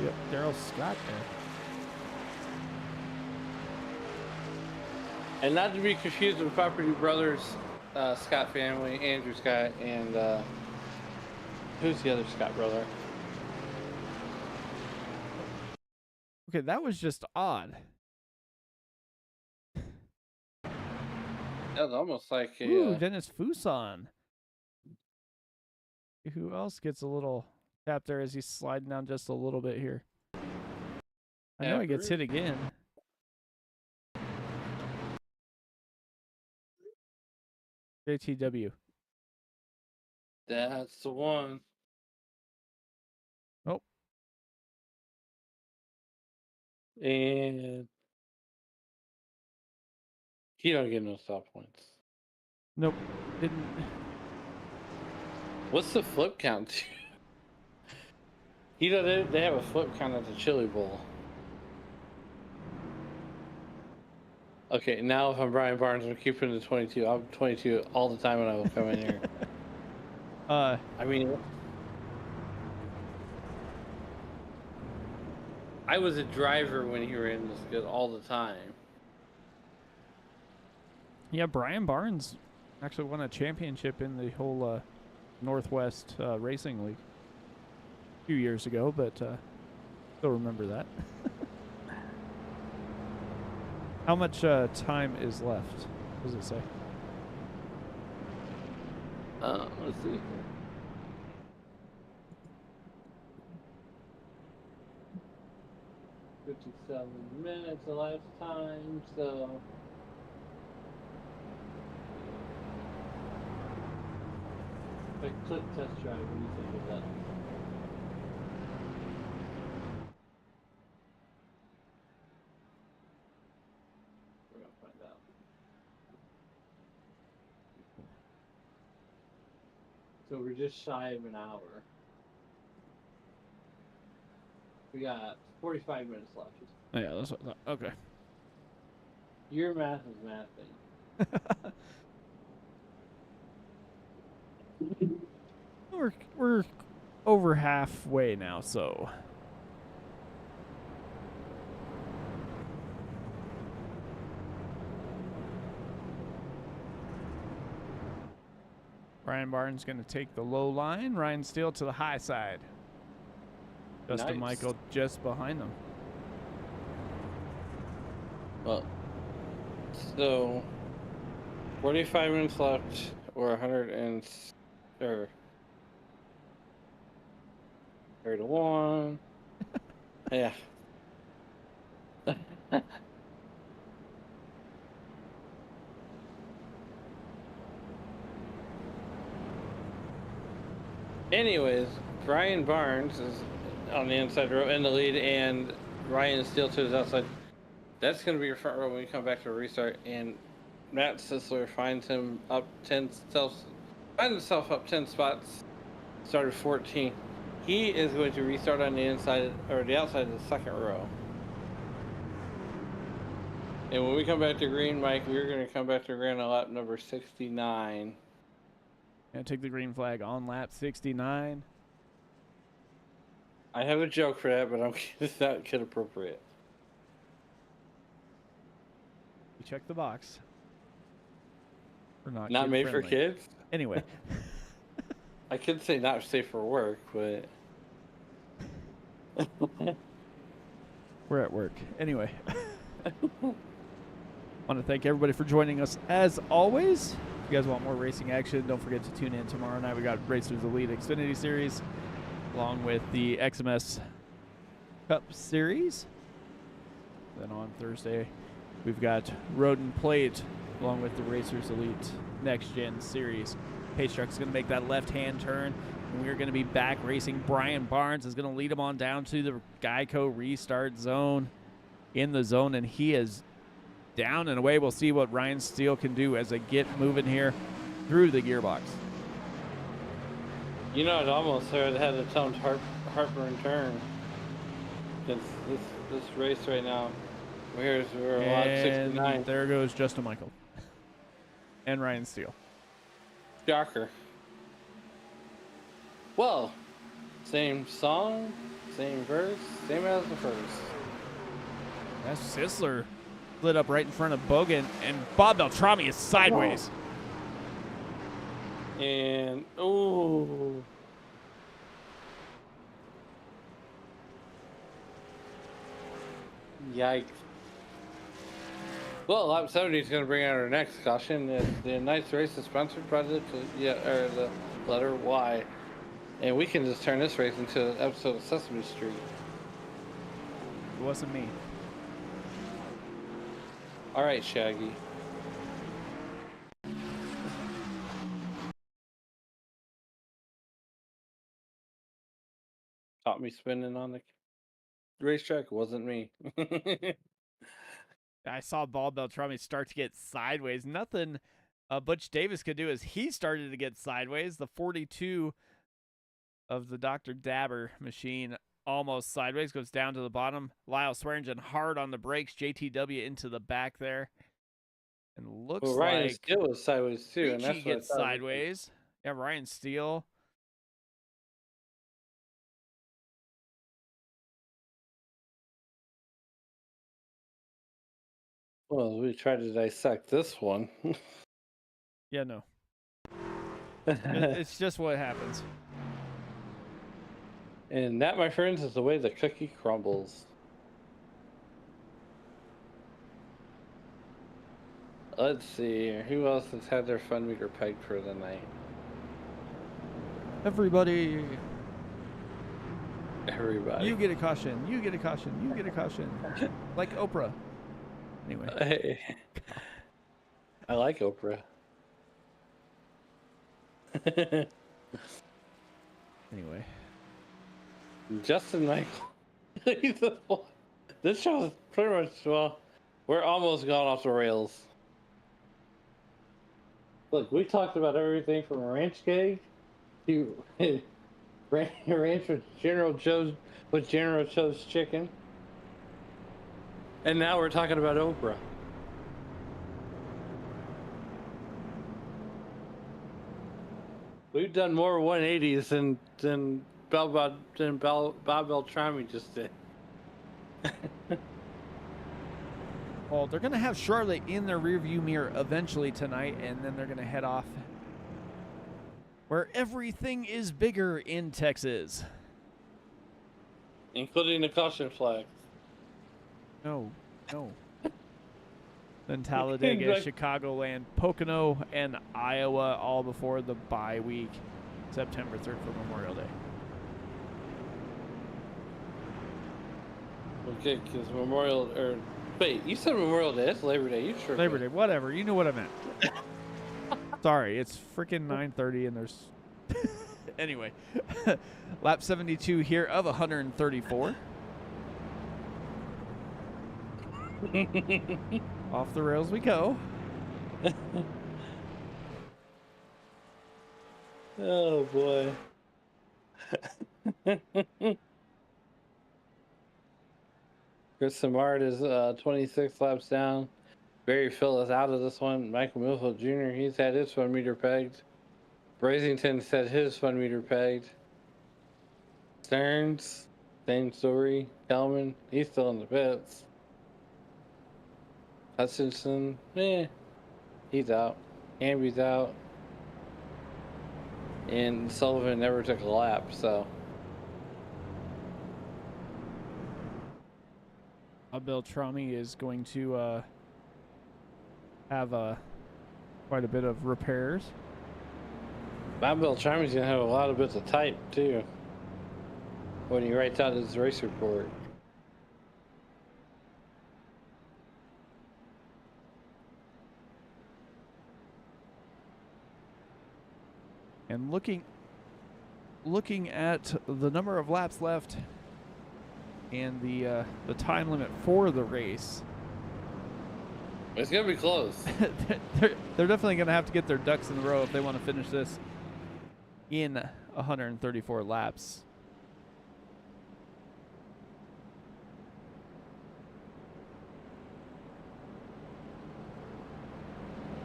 Yep, Daryl Scott there. And not to be confused with Property Brothers, Scott family, Andrew Scott, and who's the other Scott brother? Okay, that was just odd. That was almost like a. Ooh, Dennis Fuson. Who else gets a little tap there as he's sliding down just a little bit here? I know he gets hit again. JTW. That's the one. Oh. And he don't get no stop points. Nope. Didn't. What's the flip count? They have a flip count at the Chili Bowl. Okay, now if I'm Brian Barnes, I'm keeping the 22. I'm 22 all the time when I will come in here. I mean, I was a driver when you were in this good all the time. Yeah, Brian Barnes actually won a championship in the whole Northwest Racing League a few years ago, but still remember that. How much time is left? What does it say? Let's see. "57 minutes elapsed time, so like click test drive. What do you think of that? We're gonna find out. So we're just shy of an hour. We got 45 minutes left. Oh, yeah, that's what I thought. Okay. Your math is mathing. We're over halfway now, so. Brian Barnes going to take the low line. Ryan Steele to the high side. Justin Michael just behind them. Well, so 45 minutes left, or 100 and or 31. Yeah. Anyways, Brian Barnes is on the inside row in the lead, and Ryan Steele to his outside. That's going to be your front row when we come back to a restart. And Matt Sisler finds himself up 10 spots, started 14. He is going to restart on the inside or the outside of the second row. And when we come back to green, Mike, we're going to come back to green on lap number 69. Gonna take the green flag on lap 69. I have a joke for that, but it's not kid appropriate. We check the box. We're not made for friendly. kids? Anyway. I could say not safe for work, but we're at work. Anyway. Want to thank everybody for joining us as always. If you guys want more racing action, don't forget to tune in tomorrow night. We got Racers Elite Xfinity Series along with the XMS Cup Series. Then on Thursday, we've got Road and Plate along with the Racers Elite Next Gen Series. Pace Truck's going to make that left-hand turn, and we're going to be back racing. Brian Barnes is going to lead him on down to the Geico restart zone, in the zone, and he is down and away. We'll see what Ryan Steele can do as they get moving here through the gearbox. You know, it almost had a toned heartburn turn. This race right now. We're a lot 69. There goes Justin Michael and Ryan Steele. Shocker. Well, same song, same verse, same as the first. That's Sisler lit up right in front of Bogan, and Bob Beltrami is sideways. And, oh. Yikes. Well, lap 70 is going to bring out our next caution. The night's race is sponsored by the letter Y. And we can just turn this race into an episode of Sesame Street. It wasn't me. All right, Shaggy. Caught me spinning on the racetrack. It wasn't me. I saw Bob Beltrami start to get sideways. Nothing Butch Davis could do as he started to get sideways. The 42 of the Dr. Dabber machine almost sideways, goes down to the bottom. Lyle Swearingen hard on the brakes. JTW into the back there. And looks Ryan like Steele was sideways too. And Ricci that's what gets sideways. Yeah, Ryan Steele. Well, we tried to dissect this one. Yeah, no. It's just what happens. And that, my friends, is the way the cookie crumbles. Let's see, who else has had their fun meter pegged for the night? Everybody. Everybody. You get a caution. You get a caution. You get a caution. Like Oprah. Anyway. Hey. I like Oprah. Anyway. Justin Michael. This show is pretty much, well, we're almost gone off the rails. Look, we talked about everything from a ranch cake to ranch with General Tso's chicken. And now we're talking about Oprah. We've done more 180s than Bob Beltrami just did. Well, they're going to have Charlotte in their rearview mirror eventually tonight, and then they're going to head off where everything is bigger in Texas. Including the caution flag. No. Then Talladega, Chicagoland, Pocono, and Iowa, all before the bye week, September 3rd for Memorial Day. Okay, because wait, you said Memorial Day. It's Labor Day. You sure? Labor Day, whatever. You knew what I meant. Sorry, it's freaking 9:30 and there's... Anyway, lap 72 here of 134. Off the rails we go. Oh, boy. Chris Samard is 26 laps down. Barry Phil is out of this one. Michael Milfield Jr., he's had his fun meter pegged. Brazington's had his fun meter pegged. Stearns, same story. Kelman, he's still in the pits. Hutchinson, he's out. Hamby's out. And Sullivan never took a lap, so. Beltrami is going to have quite a bit of repairs. Bob Beltrami's going to have a lot of bits of type, too, when he writes out his race report. And looking at the number of laps left and the time limit for the race, It's gonna be close. they're definitely gonna have to get their ducks in a row if they want to finish this in 134 laps.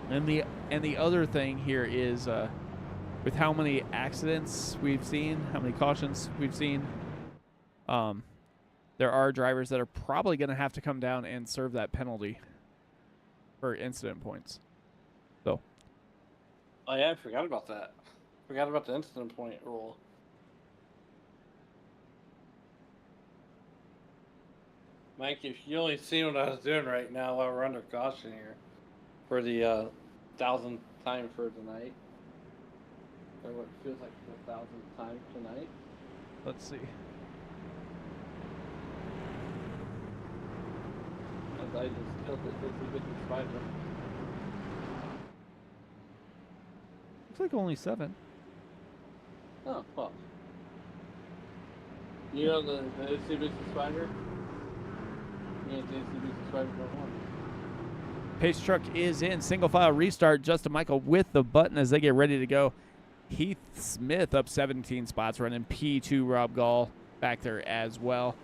And the other thing here is with how many accidents we've seen, how many cautions we've seen, there are drivers that are probably going to have to come down and serve that penalty for incident points. So Oh yeah, I forgot about that. Forgot about the incident point rule. Mike, if you only seen what I was doing right now while we're under caution here for the 1,000th time for tonight, or what feels like the 1,000th time tonight. let's see. As I just killed it, this is the spider. Looks like only 7. Oh well. You know the Itsy Bitsy Spider? Yeah, the Itsy Bitsy Spider don't want it. Pace truck is in single file restart. Justin Michael with the button as they get ready to go. Heath Smith up 17 spots, running P2. Rob Gall back there as well.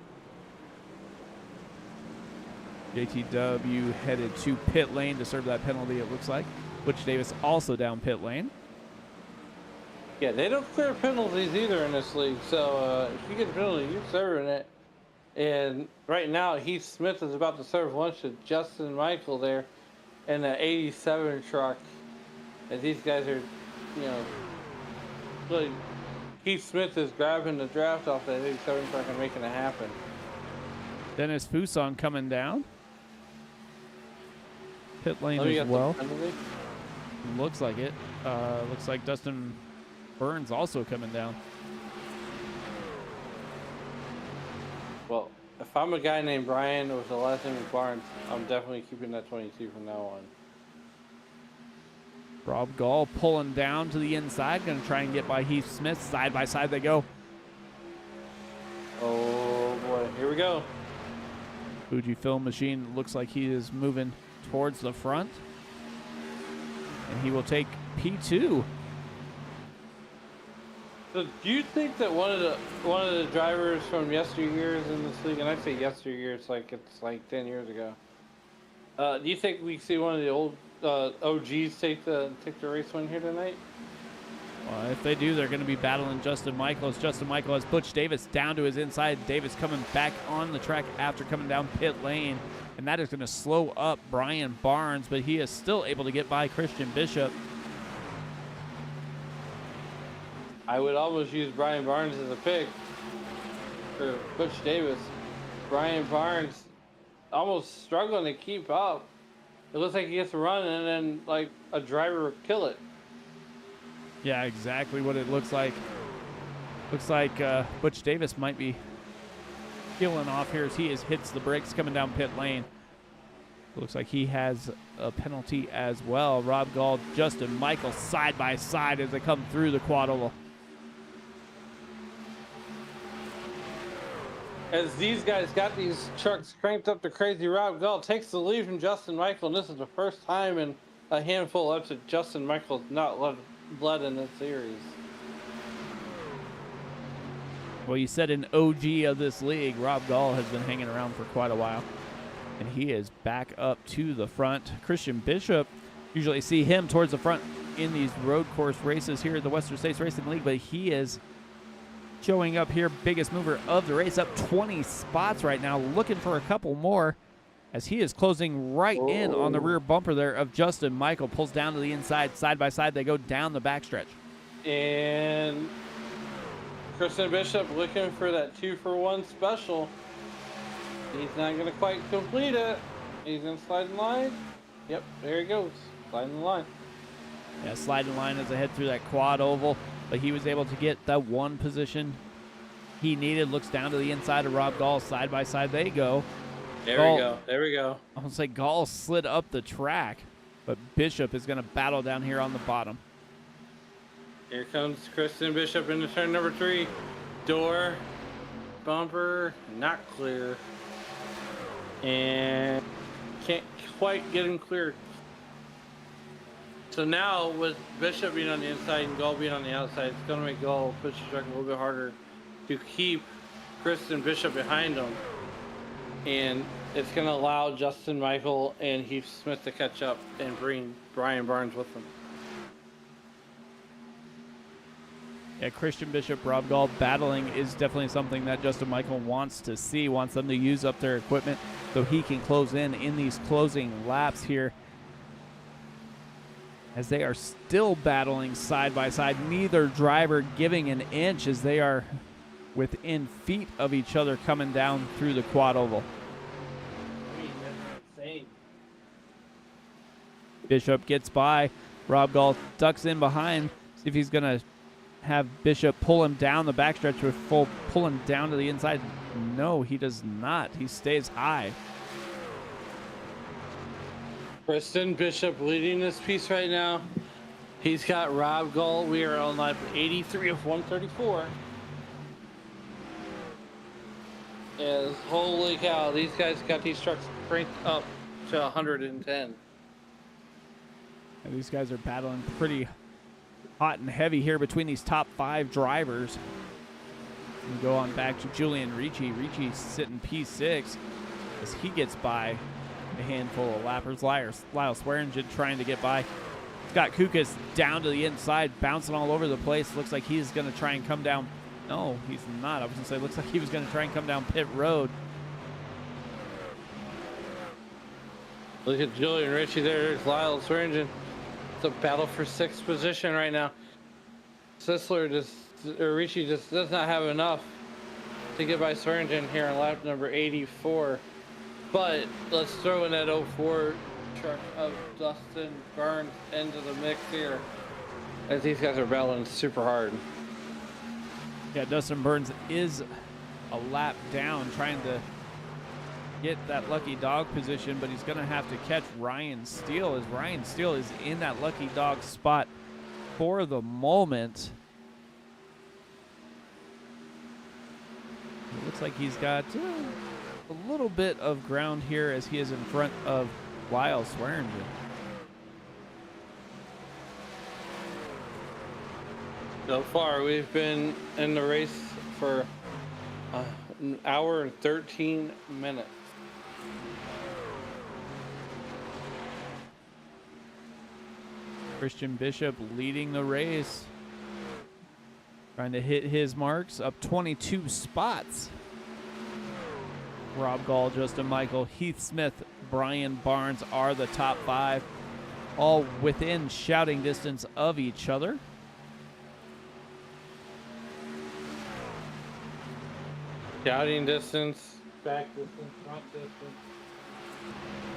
JTW headed to pit lane to serve that penalty, it looks like. Butch Davis also down pit lane. Yeah, they don't clear penalties either in this league. So if you get a penalty, you're serving it. And right now, Heath Smith is about to serve lunch to Justin Michael there in the 87 truck. And these guys are, you know, really, Heath Smith is grabbing the draft off that 87 truck and making it happen. Dennis Fuson coming down. Pit lane Oh, you as got the well. penalty? Looks like it. Looks like Dustin Burns also coming down. Well, if I'm a guy named Brian with the last name of Barnes, I'm definitely keeping that 22 from now on. Rob Gall pulling down to the inside, going to try and get by Heath Smith. Side by side they go. Oh boy, here we go. Fujifilm machine looks like he is moving towards the front. And he will take P2. So do you think that one of the drivers from yesteryears in this league, and I say yesteryears like it's like 10 years ago, do you think we see one of the old OGs take the race win here tonight? Well, if they do, they're going to be battling Justin Michael. As Justin Michael has Butch Davis down to his inside. Davis coming back on the track after coming down pit lane. And that is going to slow up Brian Barnes, but he is still able to get by Christian Bishop. I would almost use Brian Barnes as a pick for Butch Davis. Brian Barnes almost struggling to keep up. It looks like he gets a run and then like a driver would kill it. Yeah, exactly what it looks like. Looks like Butch Davis might be peeling off here as he hits the brakes coming down pit lane. Looks like he has a penalty as well. Rob Gall, Justin Michael side by side as they come through the quad oval. As these guys got these trucks cranked up to crazy, Rob Gall takes the lead from Justin Michael, and this is the first time in a handful of that Justin Michael's not led in this series. Well, you said an OG of this league. Rob Gall has been hanging around for quite a while. And he is back up to the front. Christian Bishop, usually see him towards the front in these road course races here at the Western States Racing League, but he is showing up here, biggest mover of the race, up 20 spots right now, looking for a couple more as he is closing right in on the rear bumper there of Justin Michael. Pulls down to the inside, side by side. They go down the backstretch. And Christian Bishop looking for that 2-for-1 special. He's not going to quite complete it. He's going to slide in line. Yep, there he goes. Sliding the line. Yeah, sliding line as they head through that quad oval. But he was able to get that one position he needed. Looks down to the inside of Rob Gall. Side by side they go. There Gall, we go. There we go. I almost like Gall slid up the track, but Bishop is going to battle down here on the bottom. Here comes Christian Bishop into turn number 3. Door, bumper, not clear. And can't quite get him cleared. So now with Bishop being on the inside and Gall being on the outside, it's going to make Gall push the truck a little bit harder to keep Christian Bishop behind him. And it's going to allow Justin Michael and Heath Smith to catch up and bring Brian Barnes with them. Yeah, Christian Bishop, Rob Gall battling is definitely something that Justin Michael wants to see, wants them to use up their equipment so he can close in these closing laps here as they are still battling side by side. Neither driver giving an inch as they are within feet of each other coming down through the quad oval. Bishop gets by. Rob Gall ducks in behind. See if he's going to have Bishop pull him down the backstretch with full pull him down to the inside. No, he does not. He stays high. Preston Bishop leading this piece right now. He's got Rob Gall. We are on lap 83 of 134. Yes, holy cow, these guys got these trucks cranked up to 110. And these guys are battling pretty hot and heavy here between these top 5 drivers. We go on back to Julian Ricci. Ricci sitting P6 as he gets by a handful of lappers. Lyle Swearingen trying to get by. Scott Kukas down to the inside, bouncing all over the place. Looks like he's going to try and come down. No, he's not. I was going to say, looks like he was going to try and come down pit road. Look at Julian Ricci there. There's Lyle Swearingen. It's a battle for 6th position right now. Ricci just does not have enough to get by Swearingen here on lap number 84. But let's throw in that 04 truck of Dustin Burns into the mix here, as these guys are battling super hard. Yeah, Dustin Burns is a lap down trying to get that lucky dog position, but he's going to have to catch Ryan Steele, as Ryan Steele is in that lucky dog spot for the moment. It looks like he's got a little bit of ground here as he is in front of Lyle Swearingen. So far, we've been in the race for an hour and 13 minutes. Christian Bishop leading the race, trying to hit his marks, up 22 spots. Rob Gall, Justin Michael, Heath Smith, Brian Barnes are the top 5, all within shouting distance of each other. Shouting distance, back distance, front distance,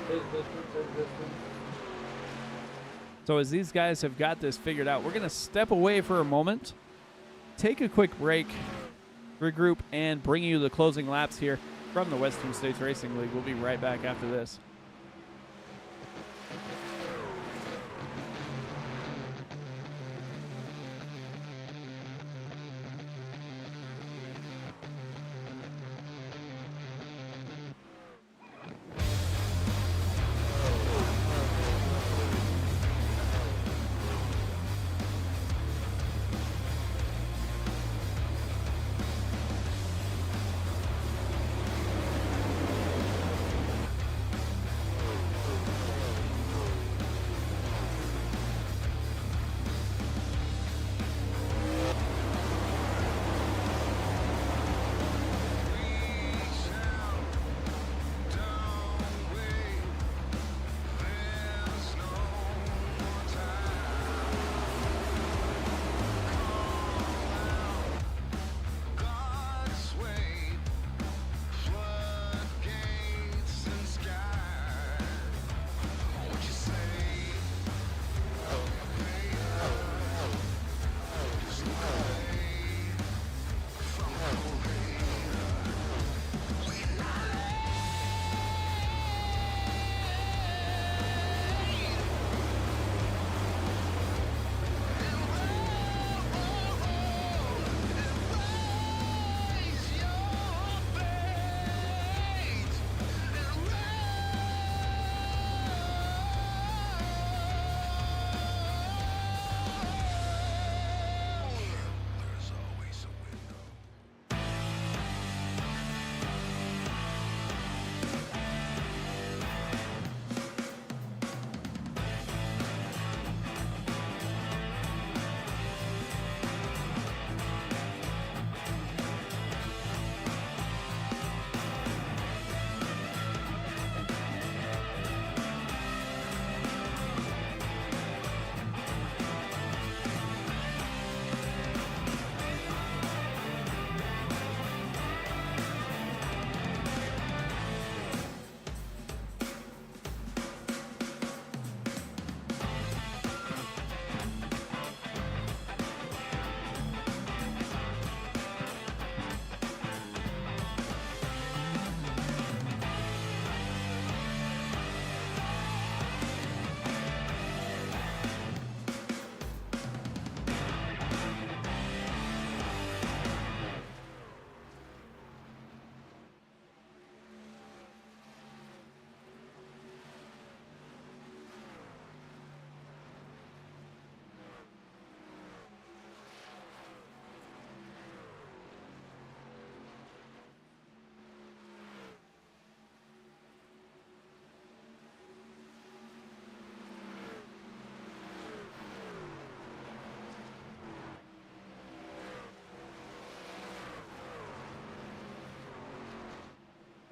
his distance, his distance. So as these guys have got this figured out, we're going to step away for a moment, take a quick break, regroup, and bring you the closing laps here from the Western States Racing League. We'll be right back after this.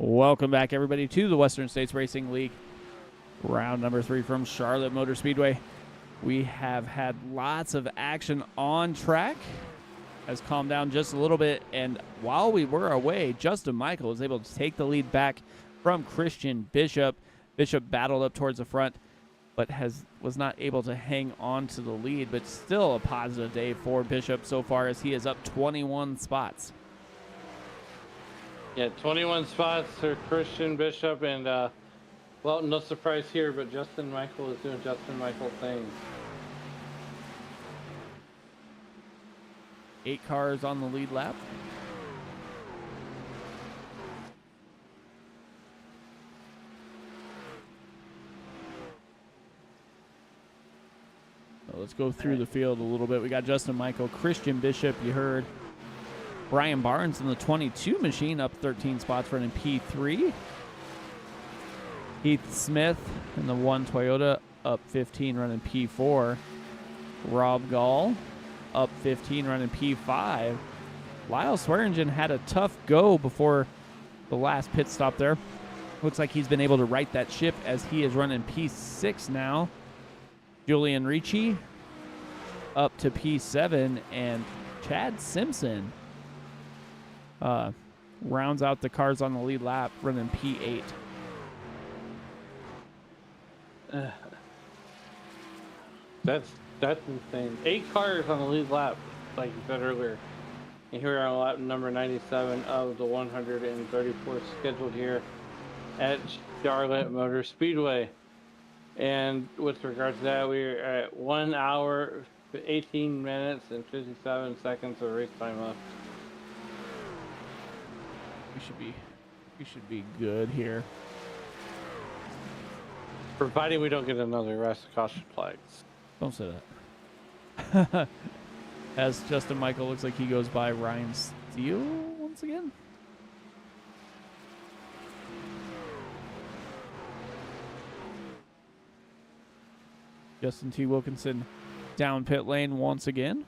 Welcome back, everybody, to the Western States Racing League. Round number 3 from Charlotte Motor Speedway. We have had lots of action on track. Has calmed down just a little bit, and while we were away, Justin Michael was able to take the lead back from Christian Bishop. Bishop battled up towards the front, but was not able to hang on to the lead, but still a positive day for Bishop so far, as he is up 21 spots. Yeah, 21 spots for Christian Bishop, and well, no surprise here, but Justin Michael is doing Justin Michael things. 8 cars on the lead lap. So let's go through the field a little bit. We got Justin Michael, Christian Bishop, you heard. Brian Barnes in the 22 machine, up 13 spots, running P3. Heath Smith in the 1 Toyota, up 15, running P4. Rob Gall, up 15, running P5. Lyle Swearingen had a tough go before the last pit stop there. Looks like he's been able to right that ship, as he is running P6 now. Julian Ricci up to P7, and Chad Simpson rounds out the cars on the lead lap, running P8. That's insane. 8 cars on the lead lap, like you said earlier. And here we are on lap number 97 of the 134th scheduled here at Charlotte Motor Speedway. And with regards to that, we're at 1 hour, 18 minutes, and 57 seconds of race time left. We should be good here. Providing we don't get another arrest of caution flags. Don't say that. As Justin Michael looks like he goes by Ryan Steele once again. Justin T. Wilkinson down pit lane once again.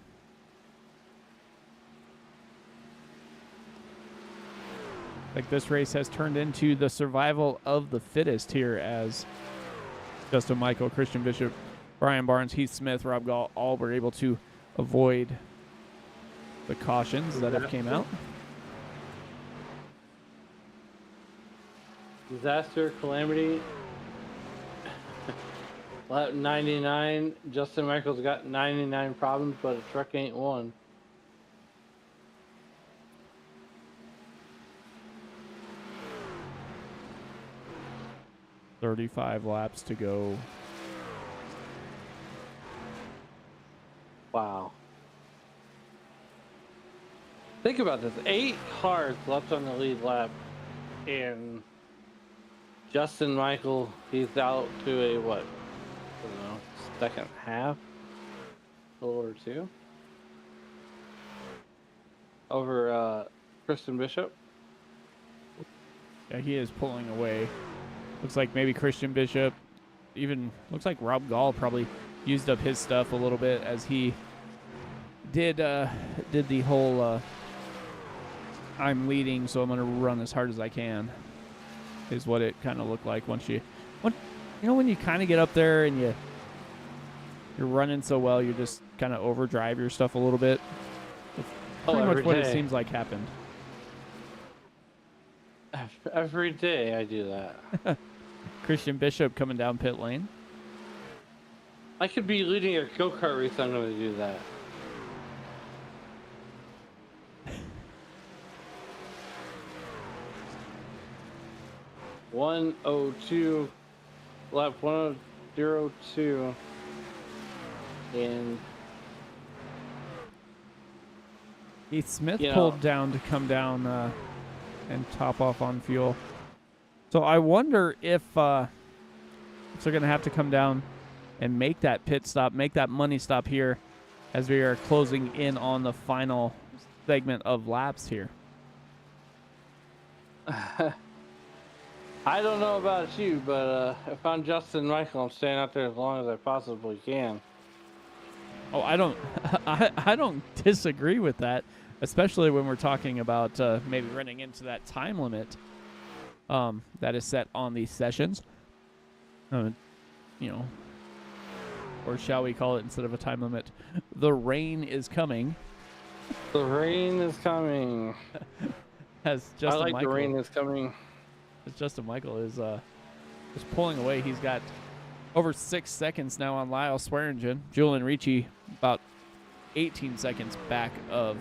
Like, this race has turned into the survival of the fittest here, as Justin Michael, Christian Bishop, Brian Barnes, Heath Smith, Rob Gall all were able to avoid the cautions that have came out. Disaster, calamity. Lap 99. Justin Michael's got 99 problems, but a truck ain't one. $35 laps to go. Wow. Think about this. 8 cars left on the lead lap, and Justin Michael, he's out to a what? I don't know, second half? A little over 2? Over Christian Bishop? Yeah, he is pulling away. Looks like maybe Christian Bishop, even looks like Rob Gall probably used up his stuff a little bit, as he did the whole I'm leading, so I'm going to run as hard as I can, is what it kind of looked like when you kind of get up there and you're running so well, you just kind of overdrive your stuff a little bit. That's pretty much what it seems like happened. Every day I do that. Christian Bishop coming down pit lane. I could be leading a go-kart race, I'm going to do that. (1:02), lap 1:02, and Heath Smith pulled down to come down and top off on fuel. So I wonder if they're going to have to come down and make that pit stop, make that money stop here, as we are closing in on the final segment of laps here. I don't know about you, but if I'm Justin Michael, I'm staying out there as long as I possibly can. Oh, I don't disagree with that, especially when we're talking about maybe running into that time limit. that is set on these sessions. You know, or shall we call it, instead of a time limit, the rain is coming. The rain is coming. As Justin I like Michael, the rain is coming. As Justin Michael is pulling away. He's got over 6 seconds now on Lyle Swearingen. Julian Ricci about 18 seconds back of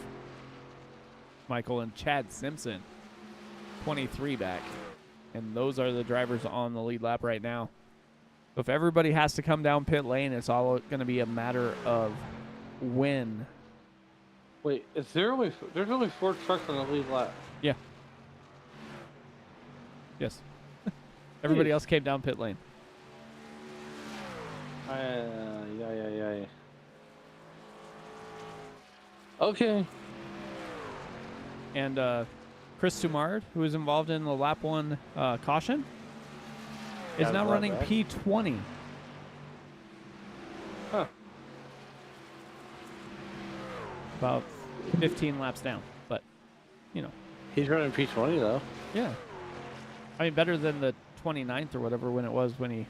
Michael, and Chad Simpson 23 back. And those are the drivers on the lead lap right now. So if everybody has to come down pit lane, it's all going to be a matter of when. Wait, there's only 4 trucks on the lead lap? Yeah. Yes. Everybody else came down pit lane. Yeah. Okay. And Chris Tumard, who was involved in the lap 1 caution, is now running P20. Huh. About 15 laps down, but, you know. He's running P20, though. Yeah. I mean, better than the 29th or whatever when it was when he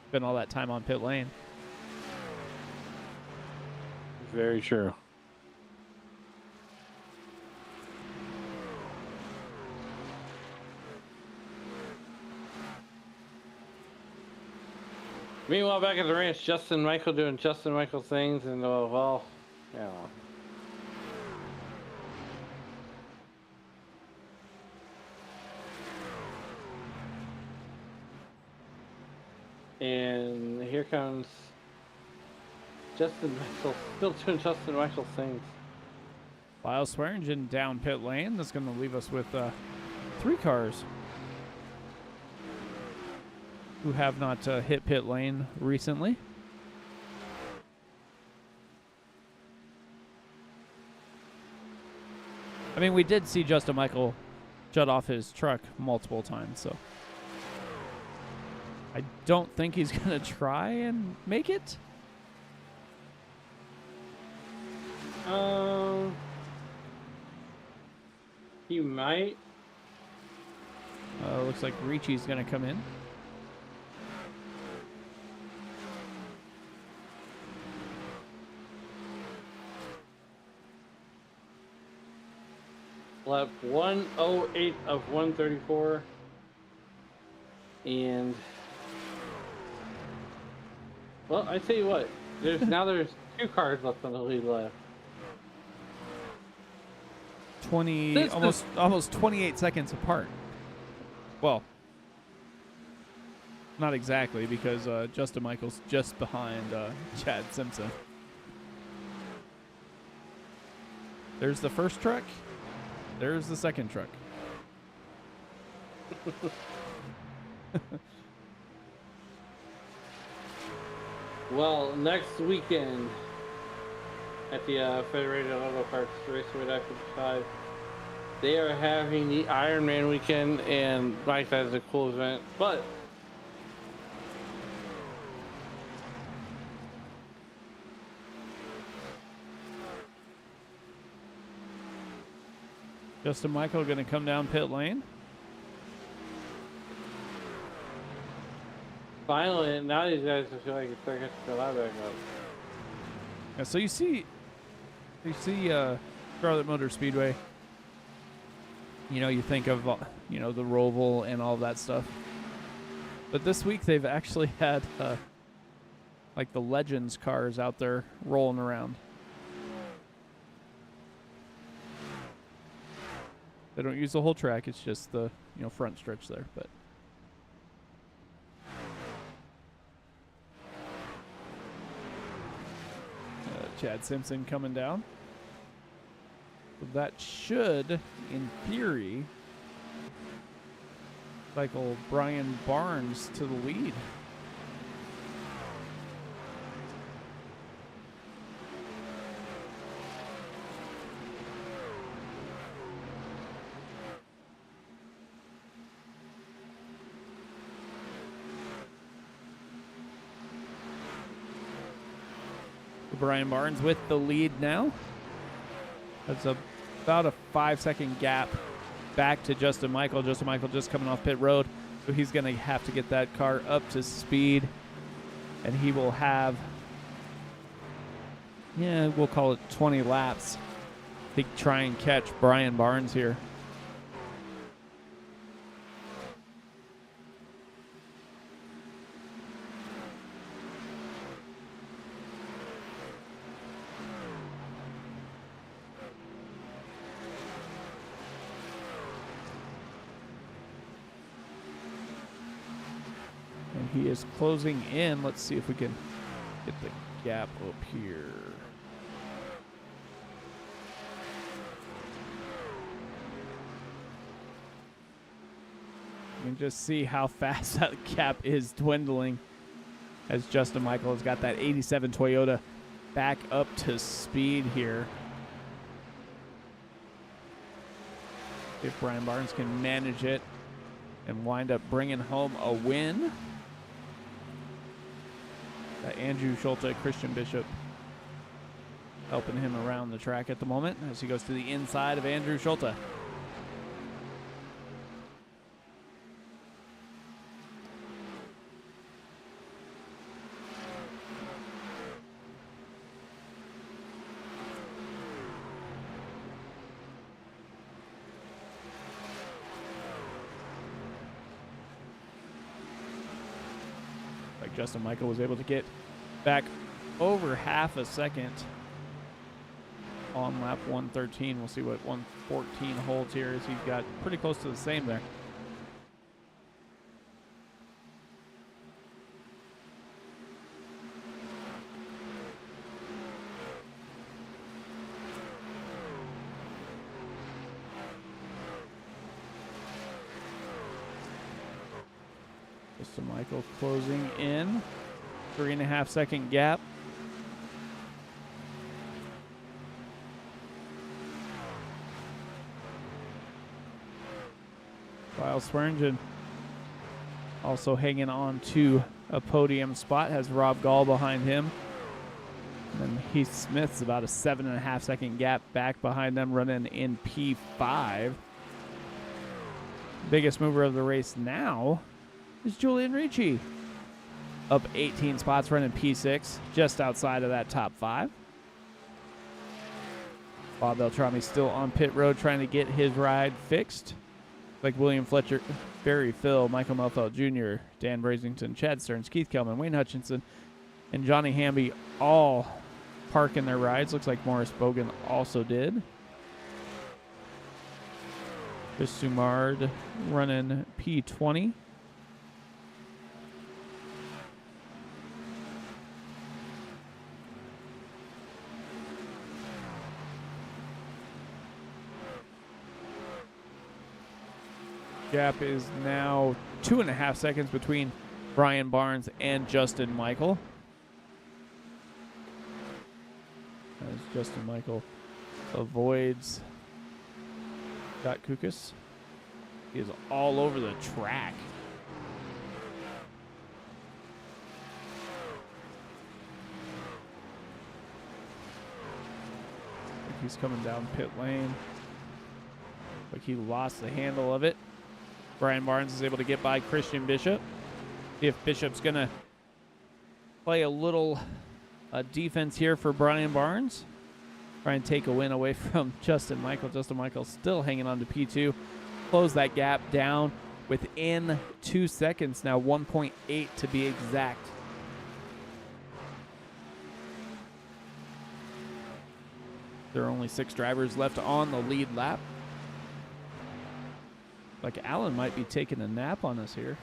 spent all that time on pit lane. Very true. Meanwhile, back at the ranch, Justin Michael doing Justin Michael things, and well, yeah. And here comes Justin Michael, still doing Justin Michael things. Lyle Swearingen down pit lane. That's going to leave us with 3 cars who have not hit pit lane recently. I mean, we did see Justin Michael shut off his truck multiple times, so I don't think he's going to try and make it. He might. Looks like Ricci's going to come in. Lap 108 of 134. And well, I tell you what, there's 2 cars left on the lead lap. 20, almost 28 seconds apart. Well, not exactly, because Justin Michael's just behind Chad Simpson. There's the first truck. There's the second truck. Well, next weekend at the Federated Auto Parts Raceway I-55, they are having the Ironman weekend, and Mike, that is a cool event. But Justin Michael going to come down pit lane. finally, now these guys feel like they're getting their lap back up. Yeah, so you see Charlotte Motor Speedway. You know, you think of the Roval and all that stuff. But this week they've actually had like the Legends cars out there rolling around. They don't use the whole track, it's just the front stretch there, but Chad Simpson coming down. That should, in theory, cycle Brian Barnes to the lead. Brian Barnes with the lead now. That's about a 5-second gap back to Justin Michael. Justin Michael just coming off pit road, so he's going to have to get that car up to speed, and he will have, we'll call it 20 laps to try and catch Brian Barnes here. He is closing in. Let's see if we can get the gap up here. You can just see how fast that gap is dwindling as Justin Michael has got that 87 Toyota back up to speed here. If Brian Barnes can manage it and wind up bringing home a win. Andrew Schulte, Christian Bishop helping him around the track at the moment as he goes to the inside of Andrew Schulte. Justin Michael was able to get back over half a second on lap 113. We'll see what 114 holds here as he's got pretty close to the same there. Justin Michael closing in, 3.5 second gap. Kyle Swearingen also hanging on to a podium spot, has Rob Gall behind him. And then Heath Smith's about a 7.5 second gap back behind them, running in P5. Biggest mover of the race now is Julian Ricci, up 18 spots, running P6, just outside of that top 5. Bob Beltrami still on pit road trying to get his ride fixed. Like William Fletcher, Barry Phil, Michael Melfeld Jr., Dan Brazington, Chad Stearns, Keith Kelman, Wayne Hutchinson, and Johnny Hamby all parking their rides. Looks like Morris Bogan also did. Chris Sumard running P20. Gap is now 2.5 seconds between Brian Barnes and Justin Michael. As Justin Michael avoids Scott Kukas. He is all over the track. He's coming down pit lane. Like he lost the handle of it. Brian Barnes is able to get by Christian Bishop. See if Bishop's going to play a little defense here for Brian Barnes. Try and take a win away from Justin Michael. Justin Michael still hanging on to P2. Close that gap down within 2 seconds now, 1.8 to be exact. There are only 6 drivers left on the lead lap. Like Allen might be taking a nap on us here.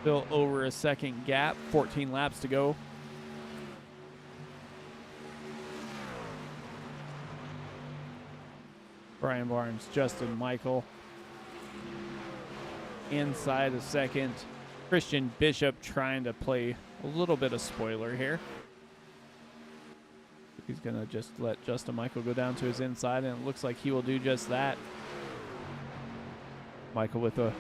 Still over a second gap, 14 laps to go. Brian Barnes, Justin Michael. Inside a second. Christian Bishop trying to play a little bit of spoiler here. He's going to just let Justin Michael go down to his inside, and it looks like he will do just that. Michael with a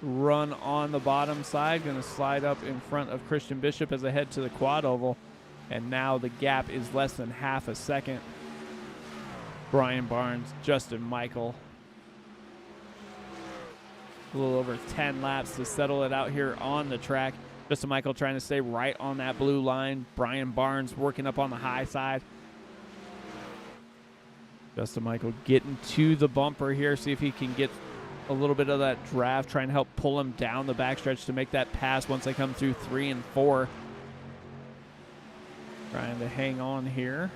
run on the bottom side, going to slide up in front of Christian Bishop as they head to the quad oval. And now the gap is less than half a second. Brian Barnes, Justin Michael. A little over 10 laps to settle it out here on the track. Justin Michael trying to stay right on that blue line. Brian Barnes working up on the high side. Justin Michael getting to the bumper here, see if he can get a little bit of that draft, trying to help pull him down the backstretch to make that pass once they come through 3 and 4. Trying to hang on here.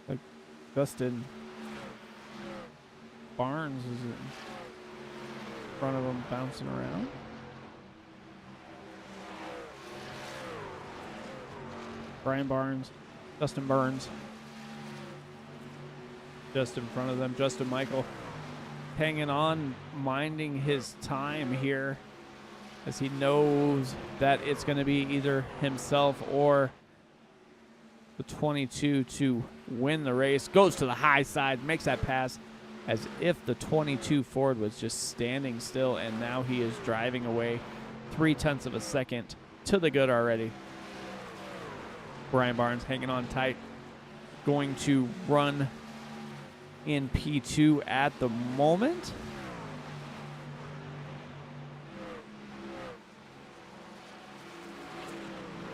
Like Justin Barnes is in front of him, bouncing around. Brian Barnes, Justin Burns, just in front of them. Justin Michael hanging on, minding his time here as he knows that it's going to be either himself or the 22 to win the race. Goes to the high side, makes that pass as if the 22 Ford was just standing still, and now he is driving away 0.3 of a second to the good already. Brian Barnes hanging on tight, going to run in P2 at the moment.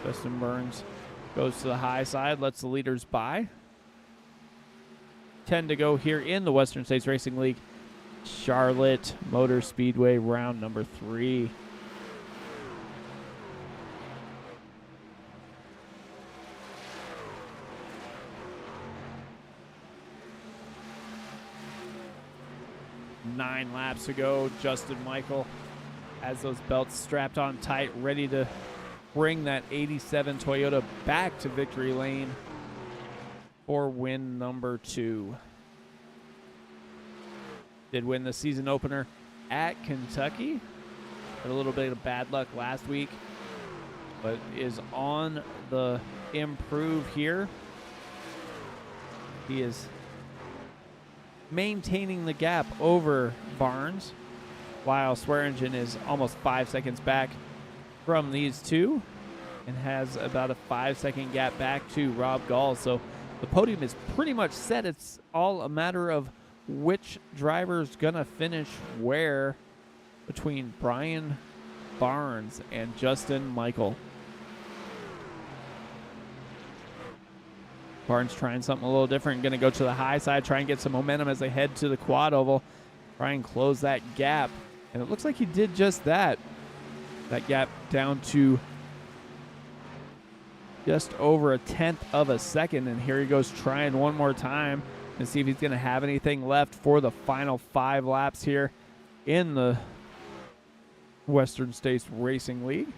Justin Burns goes to the high side, lets the leaders by. 10 to go here in the Western States Racing League. Charlotte Motor Speedway, round number 3. Nine laps to go. Justin Michael has those belts strapped on tight, ready to bring that 87 Toyota back to victory lane for win number 2. Did win the season opener at Kentucky. Had a little bit of bad luck last week, but is on the improve here. He is maintaining the gap over Barnes, while Swearingen is almost 5 seconds back from these two and has about a 5-second gap back to Rob Gall. So the podium is pretty much set. It's all a matter of which driver's gonna finish where between Brian Barnes and Justin Michael. Barnes trying something a little different, going to go to the high side, try and get some momentum as they head to the quad oval, try and close that gap. And it looks like he did just that. That gap down to just over 1/10 of a second. And here he goes trying one more time and see if he's going to have anything left for the final 5 laps here in the Western States Racing League.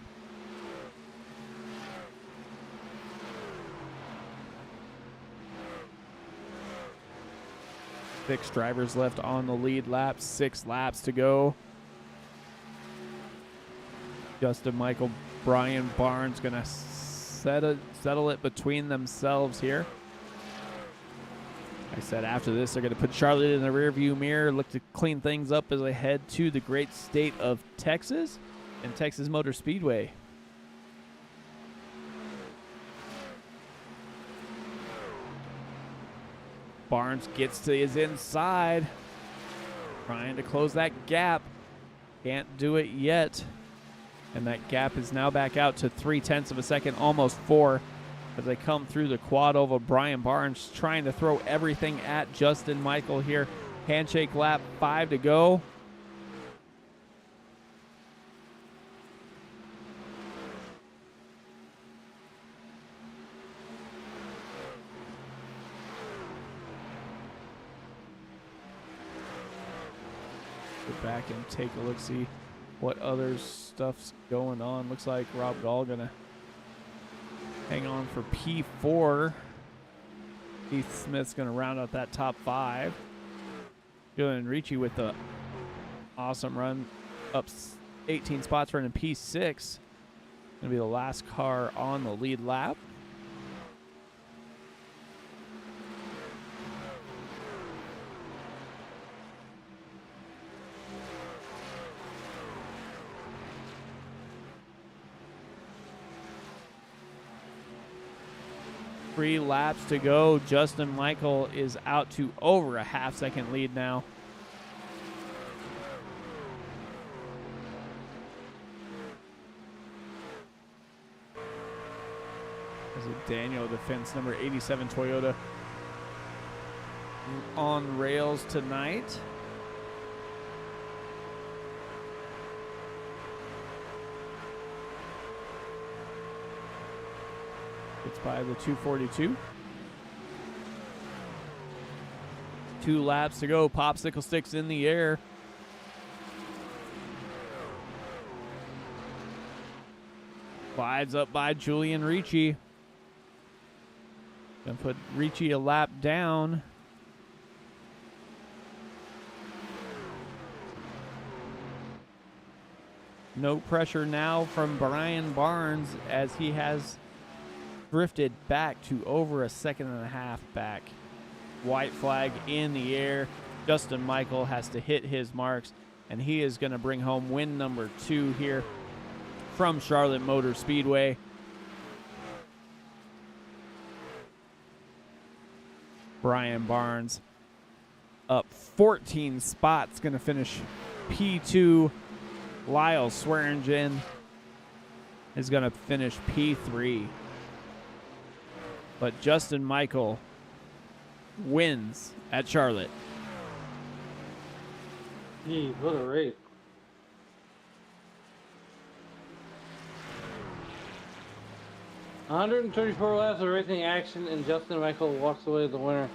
Six drivers left on the lead lap, 6 laps to go. Justin Michael, Brian Barnes going to settle it between themselves here. I said after this, they're going to put Charlotte in the rearview mirror, look to clean things up as they head to the great state of Texas and Texas Motor Speedway. Barnes gets to his inside, trying to close that gap. Can't do it yet. And that gap is now back out to 0.3 of a second, almost 4, as they come through the quad oval. Brian Barnes trying to throw everything at Justin Michael here. Handshake lap, 5 to go. Go back and take a look, see what other stuff's going on. Looks like Rob Gall gonna hang on for P4. Keith Smith's going to round out that top 5. Julian Ricci with the awesome run, up 18 spots, running P6. Going to be the last car on the lead lap. Three laps to go. Justin Michael is out to over a half-second lead now. As a Daniel defense number 87 Toyota on rails tonight. It's by the 242. 2 laps to go. Popsicle sticks in the air. Slides up by Julian Ricci. Gonna put Ricci a lap down. No pressure now from Brian Barnes as he has drifted back to over a second and a half back. White flag in the air. Justin Michael has to hit his marks, and he is going to bring home win number 2 here from Charlotte Motor Speedway. Brian Barnes up 14 spots, going to finish P2. Lyle Swearingen is going to finish P3. But Justin Michael wins at Charlotte. Gee, what a race. $134 laps of racing action, and Justin Michael walks away the winner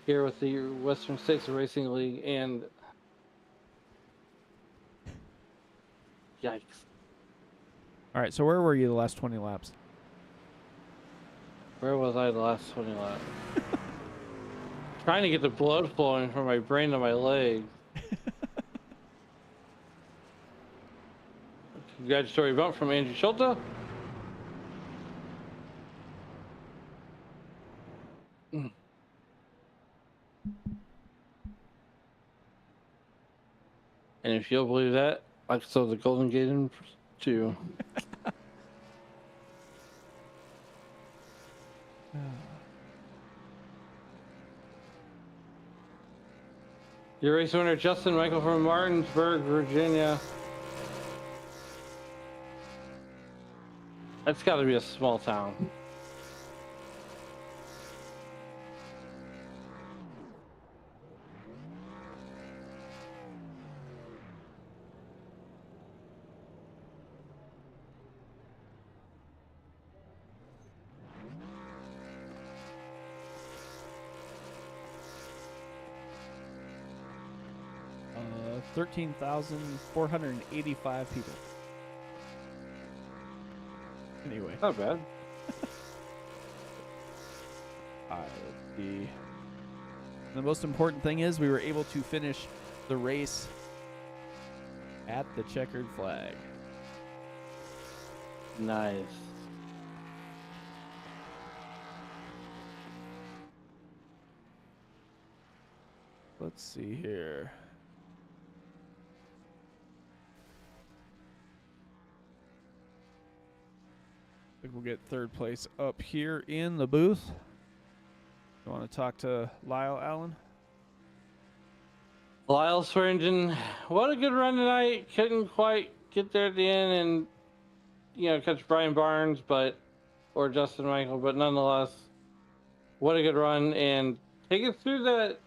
here with the Western States Racing League. And yikes. All right, so where were you the last 20 laps? Where was I the last 20 laps? Trying to get the blood flowing from my brain to my legs. Congratulatory bump from Andrew Schulte. And if you'll believe that, I can throw the Golden Gate in too. Your race winner, Justin Michael from Martinsburg, Virginia. That's got to be a small town. Uh, 13,485 people. Anyway. Not bad. Let's see. The most important thing is we were able to finish the race at the checkered flag. Nice. Let's see here. I think we'll get third place up here in the booth. You want to talk to Lyle Allen? Lyle Swearingen, what a good run tonight. Couldn't quite get there at the end and, catch Brian Barnes, or Justin Michael, but nonetheless, what a good run. And take us through that,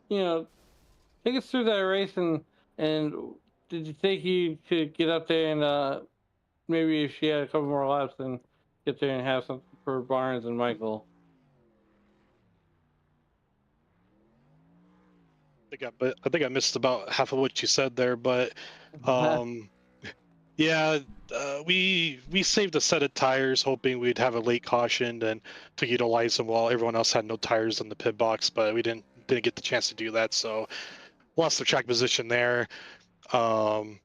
race. And did you think you could get up there and maybe if she had a couple more laps and get there and have something for Barnes and Michael? I think I missed about half of what you said there, but Yeah, we saved a set of tires, hoping we'd have a late caution and to utilize them while everyone else had no tires in the pit box, but we didn't get the chance to do that, so lost the track position there. Um,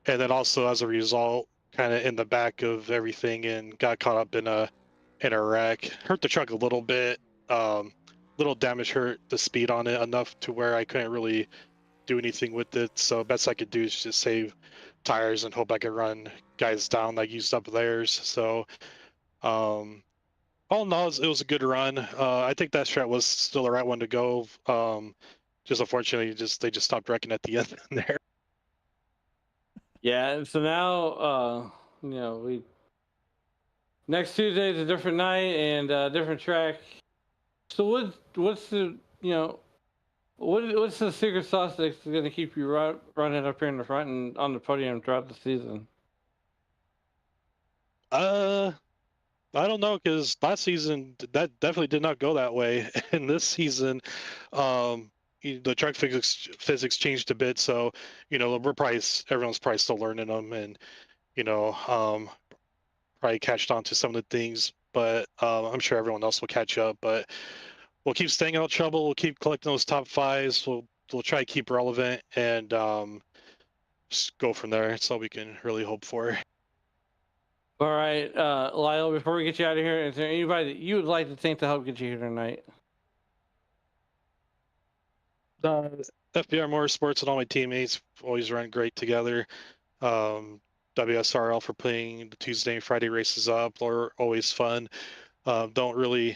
and then also as a result, kind of in the back of everything and got caught up in a wreck. Hurt the truck a little bit. Little damage hurt the speed on it enough to where I couldn't really do anything with it. So best I could do is just save tires and hope I could run guys down that used up theirs. So all in all, it was a good run. I think that strat was still the right one to go. Just unfortunately, they just stopped wrecking at the end there. Yeah, so now, we next Tuesday is a different night and a different track. So what's the what's the secret sauce that's going to keep you running up here in the front and on the podium throughout the season? I don't know because last season that definitely did not go that way, and this season, the track physics changed a bit. So everyone's probably still learning them, and probably catched on to some of the things. But I'm sure everyone else will catch up. But we'll keep staying out of trouble. We'll keep collecting those top fives. We'll try to keep relevant and just go from there. That's all we can really hope for. All right, Lyle, before we get you out of here, is there anybody that you would like to thank to help get you here tonight? FBR Motorsports and all my teammates always run great together. WSRL for putting the Tuesday and Friday races up are always fun. Don't really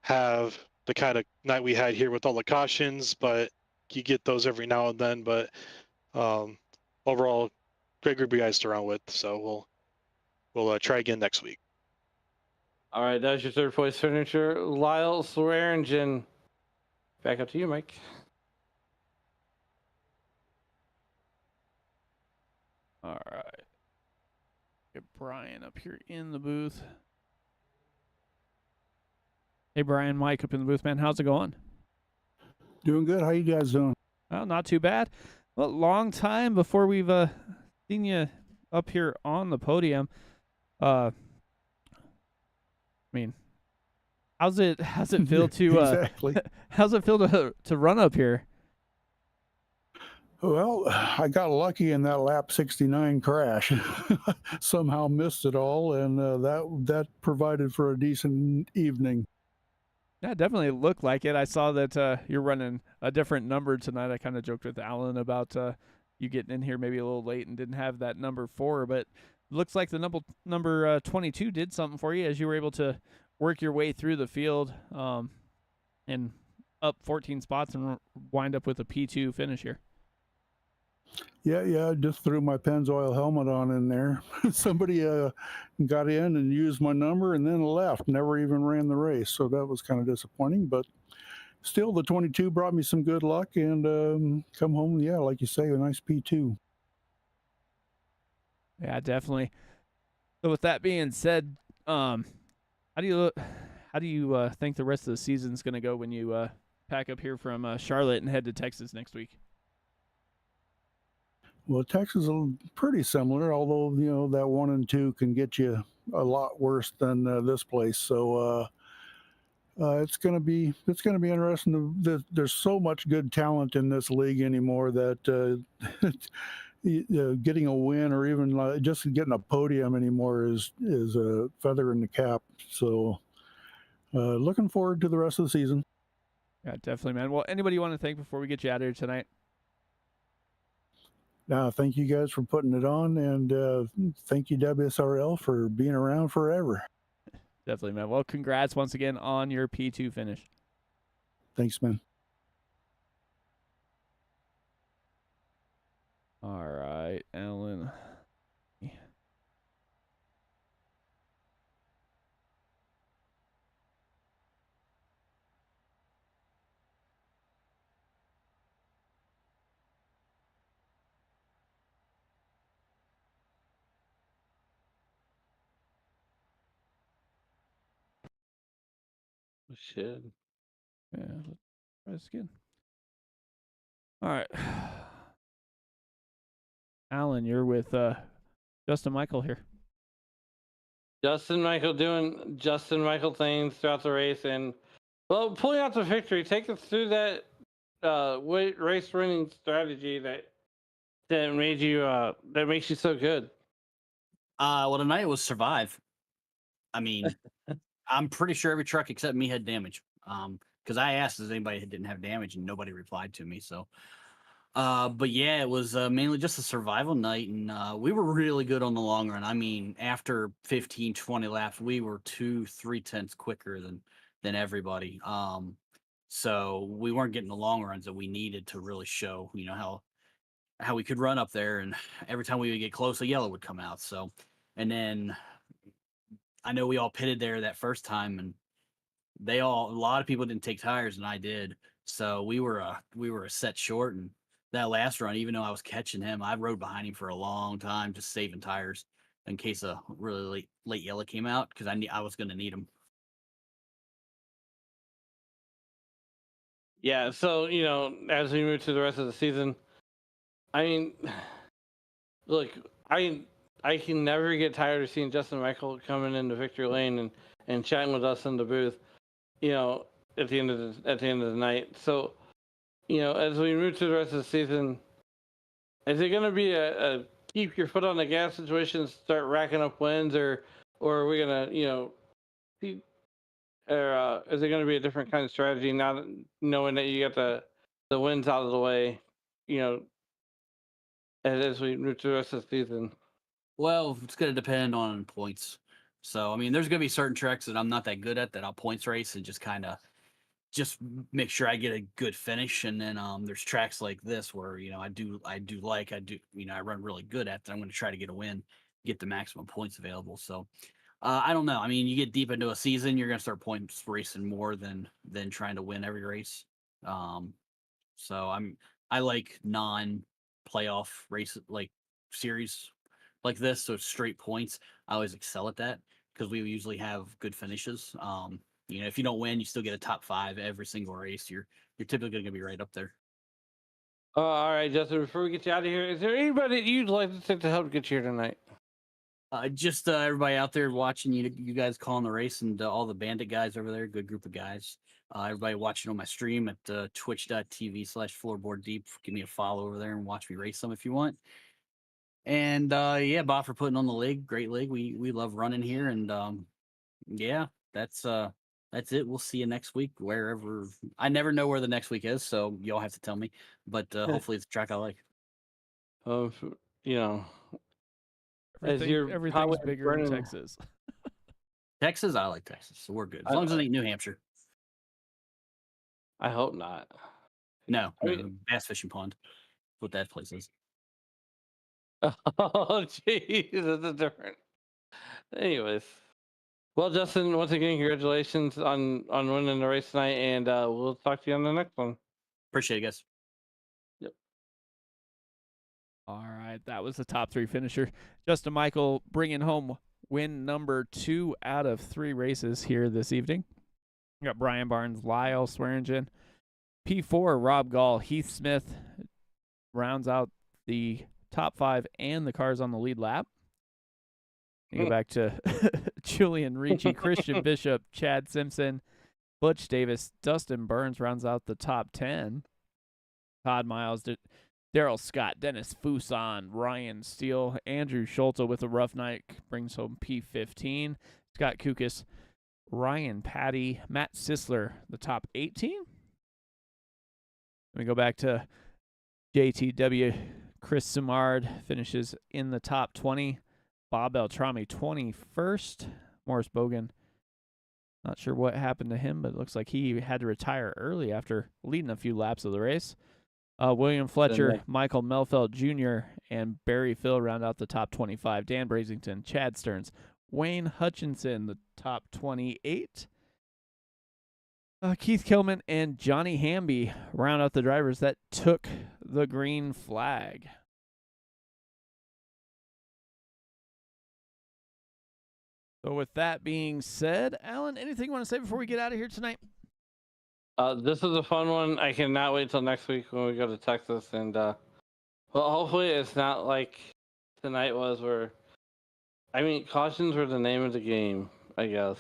have the kind of night we had here with all the cautions, but you get those every now and then. But overall, great group of guys to run with. So we'll try again next week. All right, that's your third place finisher, Lyle Swearingen. Back up to you, Mike. All right. Get Brian up here in the booth. Hey, Brian, Mike up in the booth, man. How's it going? Doing good. How you guys doing? Well, not too bad. Well, long time before we've seen you up here on the podium. I mean, how's it feel to exactly? how's it feel to run up here? Well, I got lucky in that lap 69 crash. Somehow missed it all, and that provided for a decent evening. Yeah, it definitely looked like it. I saw that you're running a different number tonight. I kind of joked with Alan about you getting in here maybe a little late and didn't have that number 4, but looks like the number 22 did something for you as you were able to work your way through the field and up 14 spots and wind up with a P2 finish here. Yeah, I just threw my Pennzoil helmet on in there. Somebody got in and used my number and then left, never even ran the race. So that was kind of disappointing, but still the 22 brought me some good luck and come home, yeah, like you say, a nice P2. Yeah, definitely. So with that being said, how do you think the rest of the season's going to go when you pack up here from Charlotte and head to Texas next week? Well, Texas is pretty similar, although that 1 and 2 can get you a lot worse than this place. So it's gonna be interesting. There's so much good talent in this league anymore that getting a win or even just getting a podium anymore is a feather in the cap. So looking forward to the rest of the season. Yeah, definitely, man. Well, anybody you want to thank before we get you out of here tonight? Thank you guys for putting it on, and thank you WSRL for being around forever. Definitely, man. Well, congrats once again on your P2 finish. Thanks, man. All right, Alan. Shit. Yeah, let's try this again. All right. Alan, you're with Justin Michael here. Justin Michael doing Justin Michael things throughout the race, and well, pulling out the victory. Take us through that race winning strategy that made you that makes you so good. Well, tonight was survive. I mean, I'm pretty sure every truck except me had damage. Because I asked if anybody didn't have damage, and nobody replied to me. So, but yeah, it was mainly just a survival night, and we were really good on the long run. I mean, after 15, 20 laps, we were 2-3 tenths quicker than everybody. So we weren't getting the long runs that we needed to really show, how we could run up there. And every time we would get close, a yellow would come out. So, and then I know we all pitted there that first time, and a lot of people didn't take tires, and I did. So we were a set short, and that last run, even though I was catching him, I rode behind him for a long time, just saving tires in case a really late yellow came out, because I was going to need them. Yeah, so as we move to the rest of the season, I mean, look, I can never get tired of seeing Justin Michael coming into victory lane and chatting with us in the booth, at the end of the night. So, as we move to the rest of the season, is it going to be a keep your foot on the gas situation, start racking up wins, or are we going to, or is it going to be a different kind of strategy now that knowing that you got the wins out of the way, as we move to the rest of the season? Well, it's going to depend on points. So, I mean, there's going to be certain tracks that I'm not that good at that I'll points race and just make sure I get a good finish. And then there's tracks like this where, I run really good at that. I'm going to try to get a win, get the maximum points available. So I don't know. I mean, you get deep into a season, you're going to start points racing more than trying to win every race. So I like non-playoff race, like series like this. So it's straight points. I always excel at that because we usually have good finishes. If you don't win, you still get a top 5 every single race. You're typically going to be right up there. All right, Justin, before we get you out of here, is there anybody that you'd like to take to help get you here tonight? Just everybody out there watching, you guys calling the race, and all the Bandit guys over there, good group of guys. Everybody watching on my stream at twitch.tv/floorboarddeep. Give me a follow over there and watch me race some if you want. And Bob for putting on the league. Great league. We love running here, and that's it. We'll see you next week, wherever. I never know where the next week is, so y'all have to tell me. But hopefully it's a track I like. Everything's bigger in Texas. Texas, I like Texas, so we're good. As long as it ain't New Hampshire. I hope not. No, bass fishing pond. What that place is. Oh, jeez, that's different. Anyways, well, Justin, once again, congratulations on winning the race tonight, and we'll talk to you on the next one. Appreciate it, guys. Yep. All right, that was the top 3 finisher. Justin Michael bringing home win number 2 out of 3 races here this evening. We got Brian Barnes, Lyle Swearingen, P4, Rob Gall, Heath Smith rounds out the top 5 and the cars on the lead lap. You go back to Julian Ricci, Christian Bishop, Chad Simpson, Butch Davis, Dustin Burns rounds out the top 10. Todd Miles, Daryl Scott, Dennis Fuson, Ryan Steele, Andrew Schulte with a rough night brings home P15. Scott Kukas, Ryan Patty, Matt Sisler, the top 18. Let me go back to JTW. Chris Simard finishes in the top 20. Bob Beltrami, 21st. Morris Bogan, not sure what happened to him, but it looks like he had to retire early after leading a few laps of the race. William Fletcher, Michael Melfeld Jr., and Barry Phil round out the top 25. Dan Brazington, Chad Stearns, Wayne Hutchinson, the top 28. Keith Kilman and Johnny Hamby round out the drivers that took the green flag. So with that being said, Alan, anything you want to say before we get out of here tonight? This is a fun one. I cannot wait till next week when we go to Texas, and well, hopefully it's not like tonight was, where I mean, cautions were the name of the game, I guess.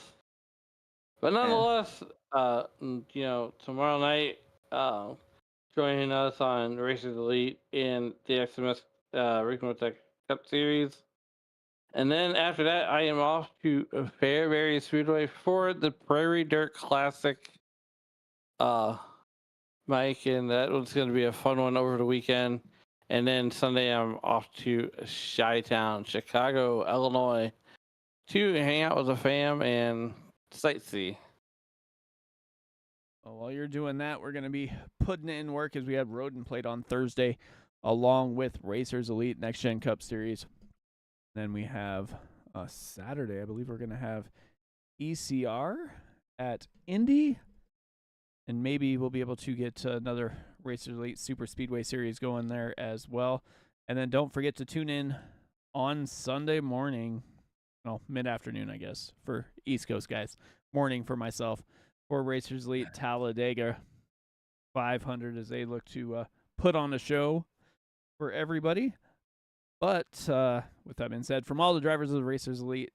But nonetheless, tomorrow night, joining us on Racers Elite in the XMS Regional Tech Cup Series. And then after that, I am off to Fairbury Speedway for the Prairie Dirt Classic. Mike, and that was going to be a fun one over the weekend. And then Sunday, I'm off to Chi-Town, Chicago, Illinois, to hang out with the fam and sightsee. Well, while you're doing that, we're going to be putting in work as we have Roden played on Thursday, along with Racers Elite Next Gen Cup Series. Then we have Saturday, I believe we're going to have ECR at Indy. And maybe we'll be able to get another Racers Elite Super Speedway Series going there as well. And then don't forget to tune in on Sunday morning, well, mid-afternoon, I guess, for East Coast guys. Morning for myself, for Racers Elite Talladega 500 as they look to put on a show for everybody. But with that being said, from all the drivers of the Racers Elite,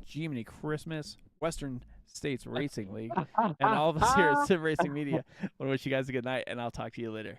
Jiminy Christmas, Western States Racing League, and all of us here at Sim Racing Media, I want to wish you guys a good night, and I'll talk to you later.